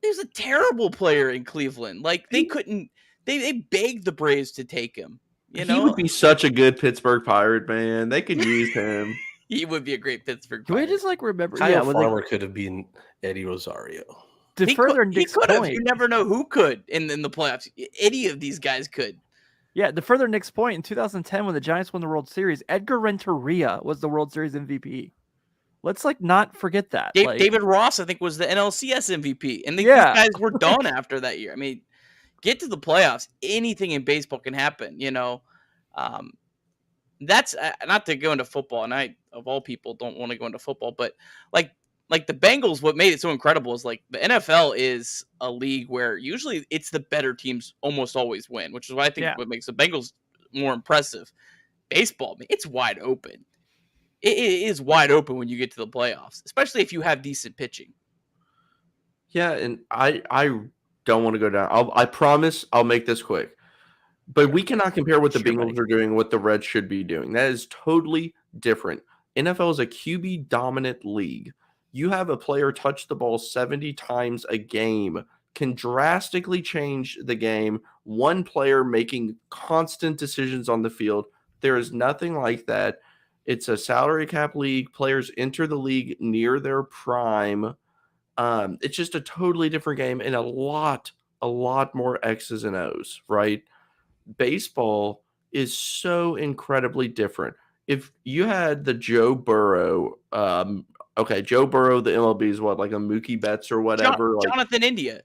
he was a terrible player in Cleveland. Like they couldn't. They begged the Braves to take him. You know, he would be such a good Pittsburgh Pirate, man. They could use him. He would be a great Pittsburgh Can Pirate. we just like remember? Kyle Farmer could have been Eddie Rosario. He could have. You never know who could in the playoffs. Any of these guys could. Yeah, to further Nick's point, in 2010 when the Giants won the World Series, Edgar Renteria was the World Series MVP. Let's like not forget that. David Ross, I think, was the NLCS MVP, and these guys were done after that year. I mean, get to the playoffs. Anything in baseball can happen. You know. That's not to go into football, and I, of all people, don't want to go into football, but like the Bengals, what made it so incredible is like the NFL is a league where usually it's the better teams almost always win, which is why I think what makes the Bengals more impressive. Baseball, it's wide open. It is wide open when you get to the playoffs, especially if you have decent pitching. Yeah, and I don't want to go down. I promise I'll make this quick. But we cannot compare what the Bengals are doing, what the Reds should be doing. That is totally different. NFL is a QB dominant league. You have a player touch the ball 70 times a game, can drastically change the game. One player making constant decisions on the field. There is nothing like that. It's a salary cap league. Players enter the league near their prime. It's just a totally different game and a lot more X's and O's, right? Baseball is so incredibly different. If you had the Joe Burrow, Joe Burrow, the MLB is what, like a Mookie Betts or whatever? Jonathan India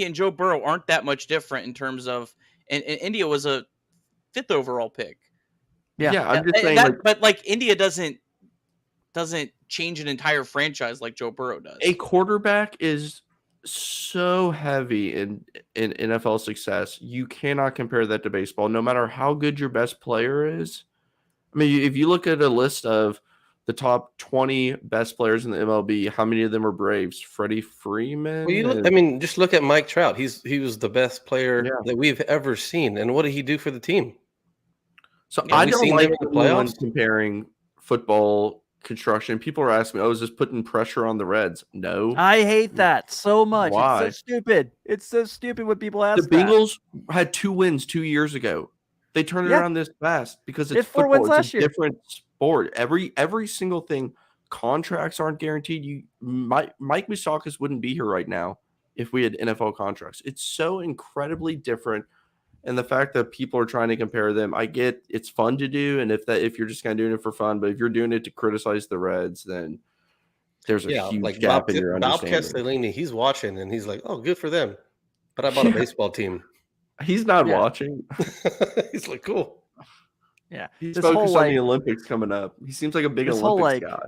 and Joe Burrow aren't that much different in terms of, and India was a 5th overall pick. Yeah, I'm just saying. But India doesn't change an entire franchise like Joe Burrow does. A quarterback is so heavy in NFL success. You cannot compare that to baseball, no matter how good your best player is. I mean, if you look at a list of the top 20 best players in the MLB, how many of them are Braves? Freddie Freeman? Well, just look at Mike Trout. He was the best player that we've ever seen. And what did he do for the team? So I don't like anyone comparing football construction. People are asking me, is this putting pressure on the Reds? No. I hate that so much. Why? It's so stupid. It's so stupid when people ask The Bengals had 2 wins 2 years ago. They turned it around this fast because it's football. 4 wins last year. Different sport. Every single thing. Contracts aren't guaranteed. Mike Moustakas wouldn't be here right now if we had NFL contracts. It's so incredibly different. And the fact that people are trying to compare them, I get it's fun to do. And if you're just kind of doing it for fun, but if you're doing it to criticize the Reds, then there's a huge gap in your understanding. Bob Castellini, he's watching and he's like, oh, good for them. But I bought a baseball team. He's not watching. He's like, cool. Yeah. He's focused on the Olympics coming up. He seems like a big Olympics guy.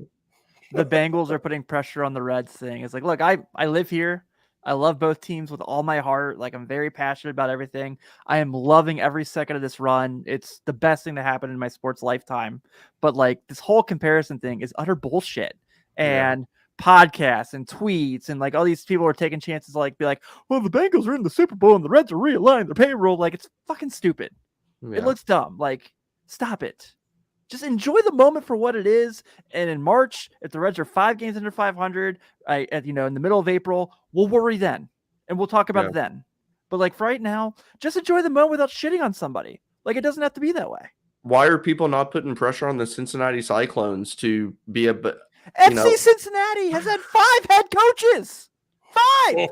The Bengals are putting pressure on the Reds thing. It's like, look, I live here. I love both teams with all my heart. Like, I'm very passionate about everything. I am loving every second of this run. It's the best thing to happen in my sports lifetime. But like this whole comparison thing is utter bullshit. And podcasts and tweets and like all these people are taking chances to like be like, well, the Bengals are in the Super Bowl and the Reds are realigning their payroll. Like, it's fucking stupid. It looks dumb. Like, stop it. Just enjoy the moment for what it is. And in March, if the Reds are 5 games under 500, in the middle of April, we'll worry then, and we'll talk about it then. But like for right now, just enjoy the moment without shitting on somebody. Like, it doesn't have to be that way. Why are people not putting pressure on the Cincinnati Cyclones to be FC Cincinnati has had 5 head coaches. 5.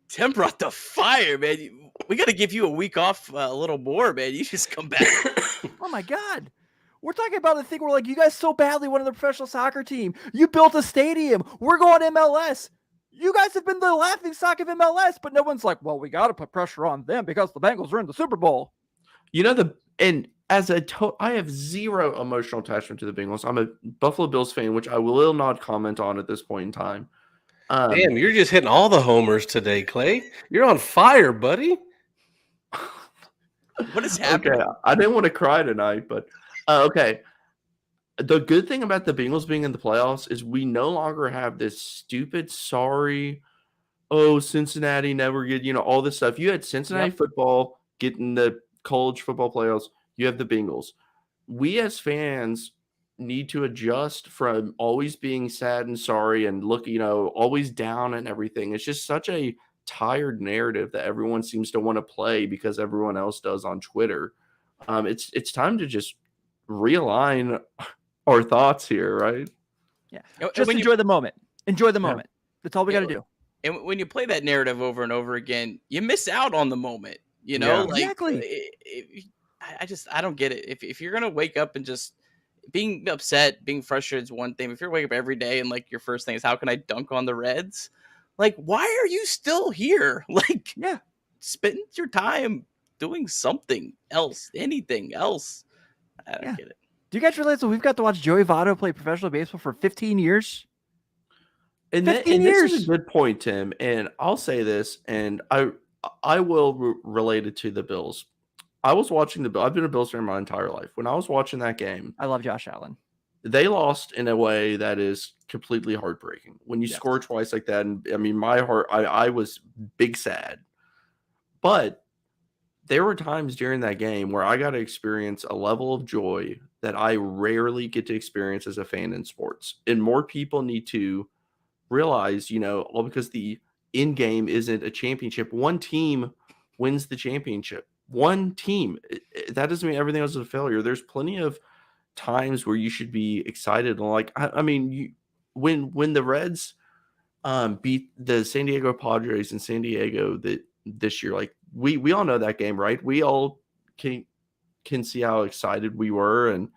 Tim brought the fire, man. We got to give you a week off a little more, man. You just come back. Oh, my God. We're talking about the thing where, like, you guys so badly wanted the professional soccer team. You built a stadium. We're going MLS. You guys have been the laughing stock of MLS, but no one's like, well, we got to put pressure on them because the Bengals are in the Super Bowl. I have zero emotional attachment to the Bengals. I'm a Buffalo Bills fan, which I will not comment on at this point in time. Damn, you're just hitting all the homers today, Clay. You're on fire, buddy. What is happening? Okay, I didn't want to cry tonight, but okay. The good thing about the Bengals being in the playoffs is we no longer have this stupid, sorry, Cincinnati never get, all this stuff. You had Cincinnati football getting the college football playoffs. You have the Bengals. We as fans need to adjust from always being sad and sorry and look, always down and everything. It's just such a tired narrative that everyone seems to want to play because everyone else does on Twitter. It's time to just realign our thoughts here, right? Yeah. Just enjoy the moment. Enjoy the moment. That's all we got to do. And when you play that narrative over and over again, you miss out on the moment, Exactly. I don't get it. If you're going to wake up and just being upset, being frustrated is one thing. If you're waking up every day and like your first thing is, how can I dunk on the Reds? Like, why are you still here? Like, spend your time doing something else, anything else. I don't get it. Do you guys realize that we've got to watch Joey Votto play professional baseball for 15 years? And this is a good point, Tim. And I'll say this, and I will relate it to the Bills. I was watching the Bills. I've been a Bills fan my entire life. When I was watching that game, I love Josh Allen. They lost in a way that is completely heartbreaking. When you score twice like that, and I mean, my heart, I was big sad. But there were times during that game where I got to experience a level of joy that I rarely get to experience as a fan in sports. And more people need to realize, all because the end game isn't a championship. One team wins the championship. One team. That doesn't mean everything else is a failure. There's plenty of times where you should be excited. Like, when the Reds beat the San Diego Padres in San Diego this year, like we all know that game, right? We all can see how excited we were. And,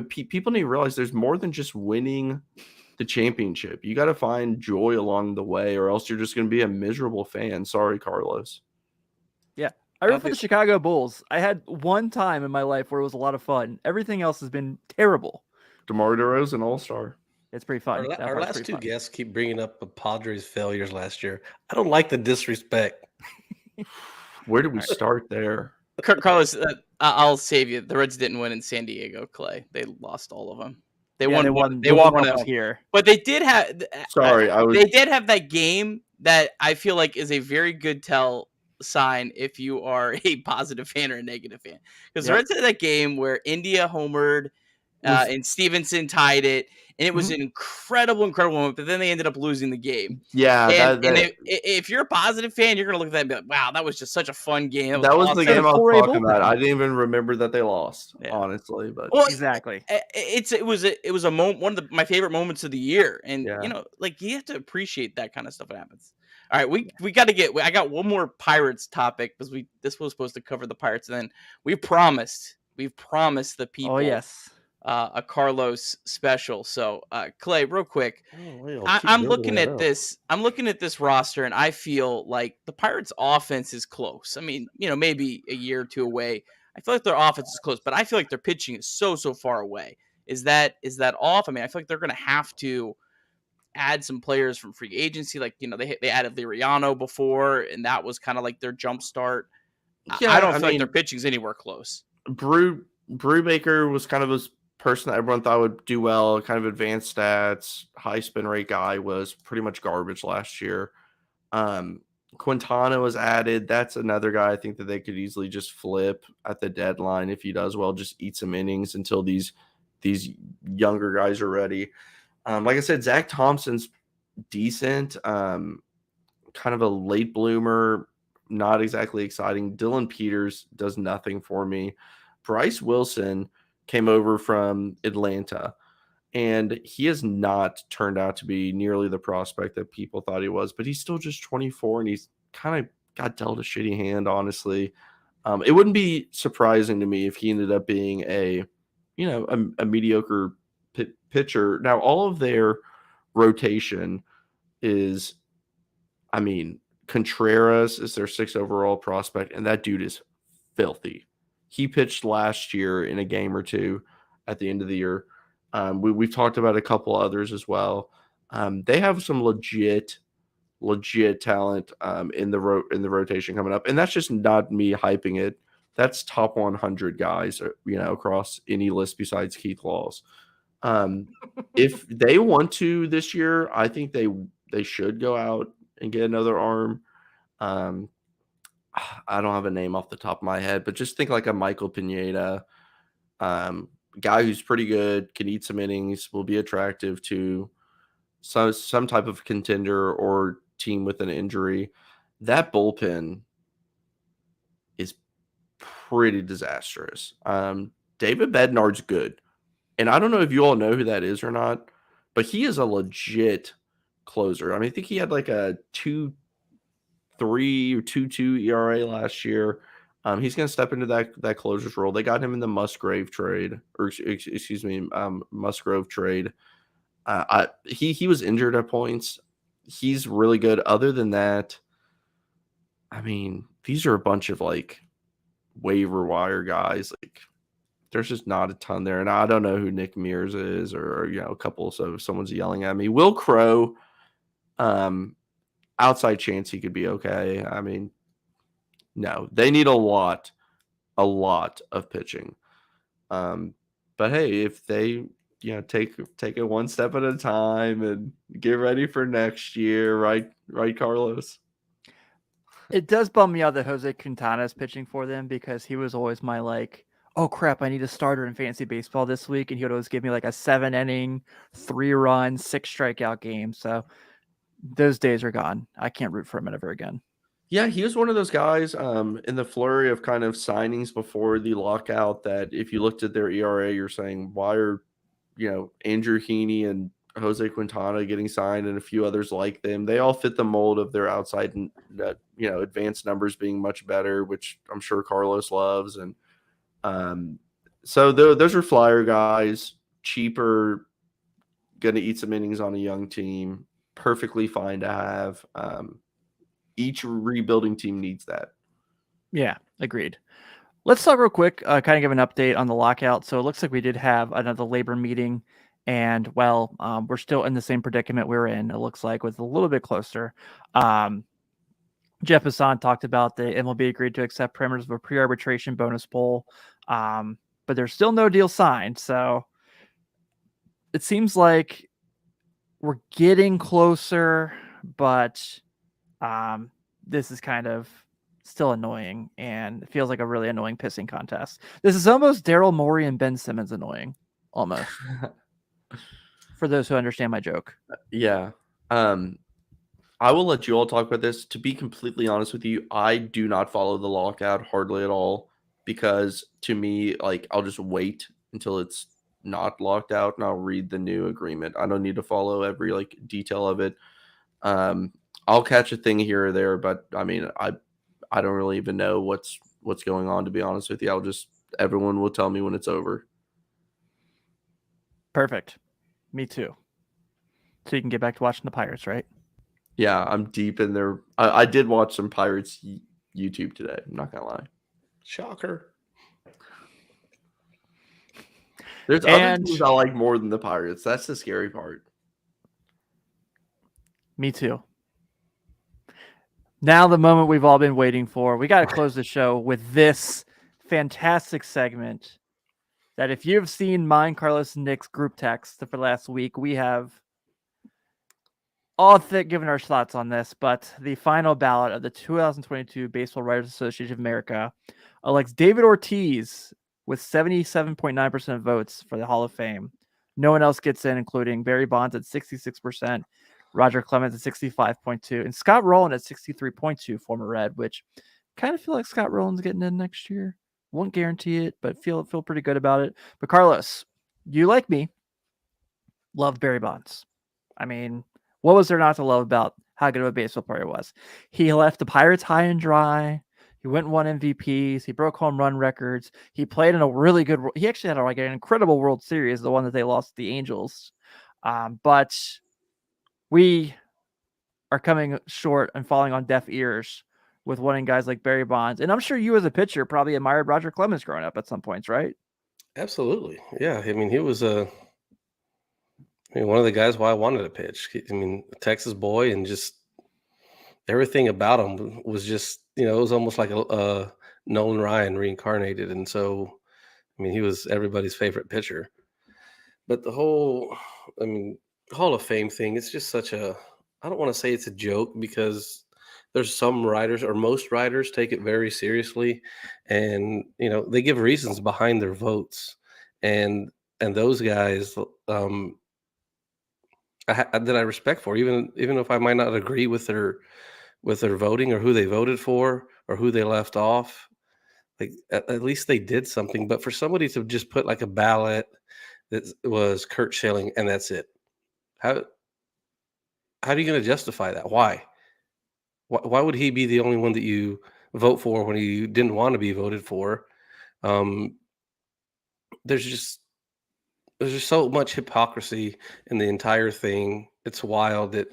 people need to realize there's more than just winning the championship. You got to find joy along the way, or else you're just going to be a miserable fan. Sorry, Carlos. Yeah. I root for the Chicago Bulls. I had one time in my life where it was a lot of fun. Everything else has been terrible. DeMar DeRozan, all-star. It's pretty fun. Our last two guests keep bringing up the Padres' failures last year. I don't like the disrespect. Where do we start there? Carlos, I'll save you. The Reds didn't win in San Diego, Clay. They lost all of them. They won one here. But they did have. They did have that game that I feel like is a very good sign if you are a positive fan or a negative fan, because the Reds had that game where India homered and Stevenson tied it, and it was an incredible moment, but then they ended up losing the game. If you're a positive fan, you're gonna look at that and be like, wow, that was just such a fun game. That was the game I was talking about. I didn't even remember that they lost, honestly. But exactly, it was a moment, one of my favorite moments of the year, and you have to appreciate that kind of stuff that happens. All right, we got to I got one more Pirates topic, because this was supposed to cover the Pirates, and then we've promised the people. Oh yes. A Carlos special. So Clay, real quick, I'm looking at this roster, and I feel like the Pirates offense is close. I mean, maybe a year or two away. I feel like their offense is close, but I feel like their pitching is so far away. Is that off? I mean, I feel like they're going to have to add some players from free agency. Like, they added Liriano before, and that was kind of like their jump start. I don't feel like their pitching's anywhere close. Brubaker was kind of a person that everyone thought would do well, kind of advanced stats, high spin rate guy, was pretty much garbage last year. Quintana was added. That's another guy I think that they could easily just flip at the deadline. If he does well, just eat some innings until these younger guys are ready. Like I said, Zach Thompson's decent, kind of a late bloomer, not exactly exciting. Dylan Peters does nothing for me. Bryce Wilson came over from Atlanta, and he has not turned out to be nearly the prospect that people thought he was, but he's still just 24, and he's kind of got dealt a shitty hand, honestly. It wouldn't be surprising to me if he ended up being a mediocre pitcher. Now, all of their rotation is, Contreras is their 6th overall prospect, and that dude is filthy. He pitched last year in a game or two at the end of the year. We've talked about a couple others as well. They have some legit talent in the rotation coming up, and that's just not me hyping it. That's top 100 guys, across any list besides Keith Laws. If they want to this year, I think they should go out and get another arm. I don't have a name off the top of my head, but just think like a Michael Pineda, guy who's pretty good, can eat some innings, will be attractive to some type of contender or team with an injury. That bullpen is pretty disastrous. David Bednard's good. And I don't know if you all know who that is or not, but he is a legit closer. I mean, I think he had like a 2.3 or 2.2 ERA last year. He's going to step into that closer's role. They got him in the Musgrove trade. He was injured at points. He's really good. Other than that, I mean, these are a bunch of like waiver wire guys. Like, there's just not a ton there. And I don't know who Nick Mears is, or a couple. So if someone's yelling at me, Will Crow, outside chance he could be okay. I mean, no, they need a lot of pitching. But hey, if they take it one step at a time and get ready for next year, right, Carlos? It does bum me out that Jose Quintana is pitching for them, because he was always my like, oh crap, I need a starter in fantasy baseball this week, and he would always give me like a 7-inning, 3-run, 6-strikeout game. So those days are gone. I can't root for him ever again. Yeah, he was one of those guys in the flurry of kind of signings before the lockout that if you looked at their ERA, you're saying, why are Andrew Heaney and Jose Quintana getting signed and a few others like them? They all fit the mold of their outside advanced numbers being much better, which I'm sure Carlos loves. And so those are flyer guys, cheaper, going to eat some innings on a young team, perfectly fine to have. Each rebuilding team needs that. Yeah, agreed. Let's talk real quick, kind of give an update on the lockout. So it looks like we did have another labor meeting, and we're still in the same predicament we were in, it looks like, with a little bit closer. Jeff Hassan talked about the MLB agreed to accept parameters of a pre-arbitration bonus pool, but there's still no deal signed. So it seems like we're getting closer, but this is kind of still annoying, and it feels like a really annoying pissing contest. This is almost Daryl Morey and Ben Simmons annoying, almost. For those who understand my joke. Yeah. I will let you all talk about this. To be completely honest with you, I do not follow the lockout hardly at all, because to me, like, I'll just wait until it's not locked out and I'll read the new agreement. I don't need to follow every like detail of it. I'll catch a thing here or there, but I mean, I don't really even know what's going on, to be honest with you. Everyone will tell me when it's over. Perfect. Me too. So you can get back to watching the Pirates, right? Yeah, I'm deep in there. I did watch some Pirates YouTube today. I'm not gonna lie. Shocker. There's other teams I like more than the Pirates. That's the scary part. Me too. Now the moment we've all been waiting for. We got to close the show with this fantastic segment that, if you've seen mine, Carlos, and Nick's group text for last week, we have all given our thoughts on this, but the final ballot of the 2022 Baseball Writers Association of America elects David Ortiz with 77.9% of votes for the Hall of Fame. No one else gets in, including Barry Bonds at 66%, Roger Clemens at 65.2%, and Scott Rowland at 63.2%, former Red, which kind of feel like Scott Rowland's getting in next year. Won't guarantee it, but feel pretty good about it. But Carlos, you, like me, love Barry Bonds. I mean, what was there not to love about how good of a baseball player he was? He left the Pirates high and dry. He went and won MVPs. He broke home run records. He played in a really good. He actually had an incredible World Series, the one that they lost to the Angels. But we are coming short and falling on deaf ears with wanting guys like Barry Bonds. And I'm sure you as a pitcher probably admired Roger Clemens growing up at some points, right? Absolutely. Yeah. I mean, he was one of the guys why I wanted to pitch. I mean, a Texas boy, and just everything about him was just, it was almost like a Nolan Ryan reincarnated. And so, I mean, he was everybody's favorite pitcher. But the whole, Hall of Fame thing, it's just such a, I don't want to say it's a joke, because there's some writers, or most writers, take it very seriously, and they give reasons behind their votes, and those guys that I respect for, even if I might not agree with their voting, or who they voted for, or who they left off. Like at least they did something. But for somebody to just put like a ballot that was Kurt Schilling and that's it, how are you going to justify that? Why would he be the only one that you vote for when he didn't want to be voted for? There's just so much hypocrisy in the entire thing. It's wild that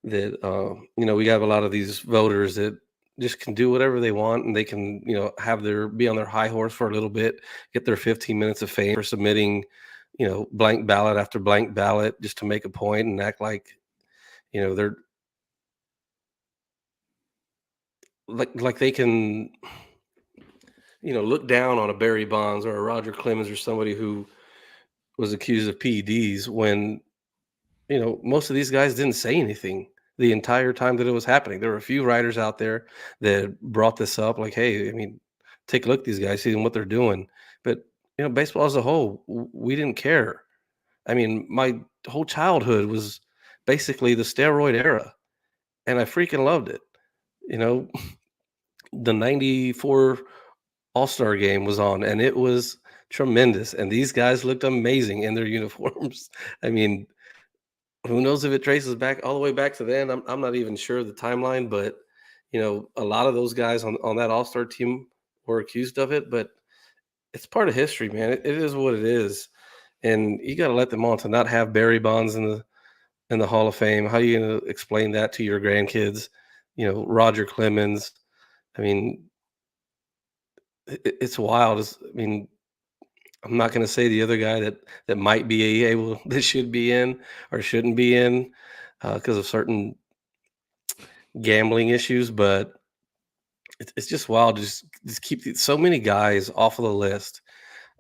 we have a lot of these voters that just can do whatever they want, and they can be on their high horse for a little bit, get their 15 minutes of fame for submitting blank ballot after blank ballot just to make a point, and act like they're like they can look down on a Barry Bonds or a Roger Clemens or somebody who was accused of PEDs, when most of these guys didn't say anything the entire time that it was happening. There were a few writers out there that brought this up, like, hey, take a look at these guys, see what they're doing. But baseball as a whole, we didn't care. My whole childhood was basically the steroid era, and I freaking loved it. The 94 All-Star game was on, and it was tremendous, and these guys looked amazing in their uniforms. Who knows if it traces back all the way back to then? I'm not even sure of the timeline, but a lot of those guys on that All-Star team were accused of it. But it's part of history, man. It is what it is, and you got to let them on. To not have Barry Bonds in the Hall of Fame, how are you going to explain that to your grandkids? Roger Clemens. It's wild. I'm not going to say the other guy that might be able, that should be in or shouldn't be in because of certain gambling issues, but it's just wild to just keep so many guys off of the list.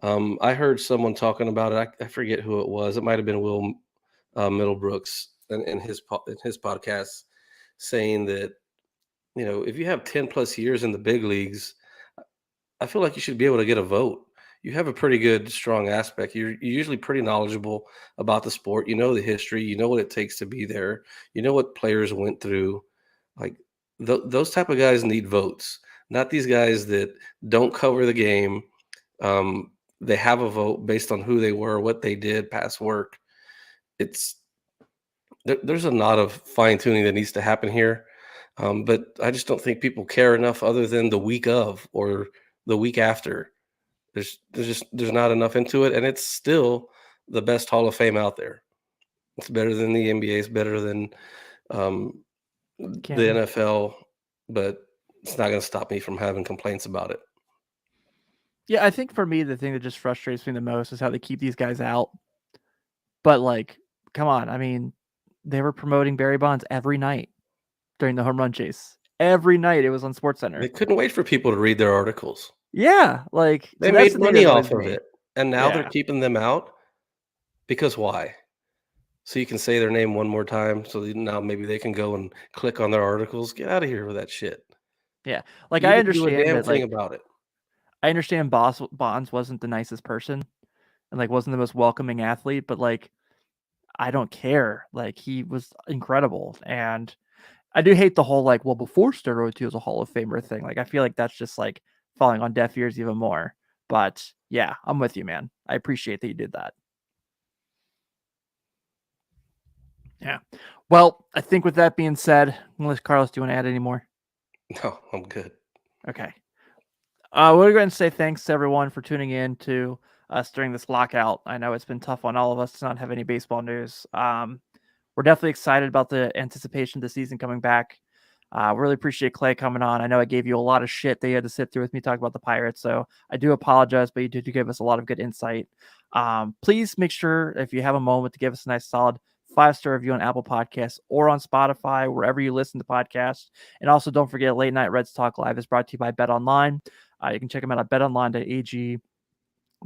I heard someone talking about it. I forget who it was. It might have been Will Middlebrooks in his podcast, saying that if you have 10 plus years in the big leagues, I feel like you should be able to get a vote. You have a pretty good, strong aspect. You're usually pretty knowledgeable about the sport. You know the history. You know what it takes to be there. You know what players went through. Like those type of guys need votes, not these guys that don't cover the game. They have a vote based on who they were, what they did, past work. There's a lot of fine tuning that needs to happen here, but I just don't think people care enough, other than the week of or the week after. There's not enough into it, and it's still the best Hall of Fame out there. It's better than the NBA. It's better than the NFL, but it's not going to stop me from having complaints about it. Yeah, I think for me, the thing that just frustrates me the most is how they keep these guys out. But like, come on. They were promoting Barry Bonds every night during the home run chase. Every night it was on SportsCenter. They couldn't wait for people to read their articles. Yeah, like they made money off of it, and now they're keeping them out because why? So you can say their name one more time, so now maybe they can go and click on their articles. Get out of here with that shit. Yeah, like I understand do a damn that, thing like, about it. I understand Bonds wasn't the nicest person, and like wasn't the most welcoming athlete, but like I don't care. Like he was incredible, and I do hate the whole like, well, before steroids he was a Hall of Famer thing. Like I feel like that's just like falling on deaf ears even more. But yeah, I'm with you, man. I appreciate that you did that. Yeah. Well, I think with that being said, unless Carlos, do you want to add any more? No, I'm good. Okay. We're going to say thanks to everyone for tuning in to us during this lockout. I know it's been tough on all of us to not have any baseball news. We're definitely excited about the anticipation of the season coming back. Really appreciate Clay coming on. I know I gave you a lot of shit that you had to sit through with me talking about the Pirates, so I do apologize, but you did give us a lot of good insight. Please make sure, if you have a moment, to give us a nice solid 5-star review on Apple Podcasts or on Spotify, wherever you listen to podcasts. And also, don't forget, Late Night Reds Talk Live is brought to you by BetOnline. You can check them out at betonline.ag.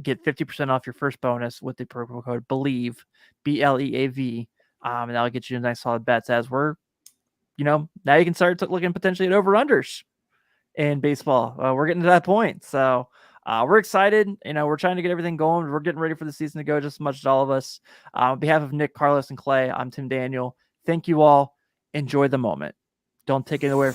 Get 50% off your first bonus with the promo code BELIEVE, BLEAV, and that'll get you a nice solid bets as we're, now you can start looking potentially at over-unders in baseball. We're getting to that point. So we're excited. We're trying to get everything going. We're getting ready for the season to go just as much as all of us. On behalf of Nick, Carlos, and Clay, I'm Tim Daniel. Thank you all. Enjoy the moment. Don't take it away.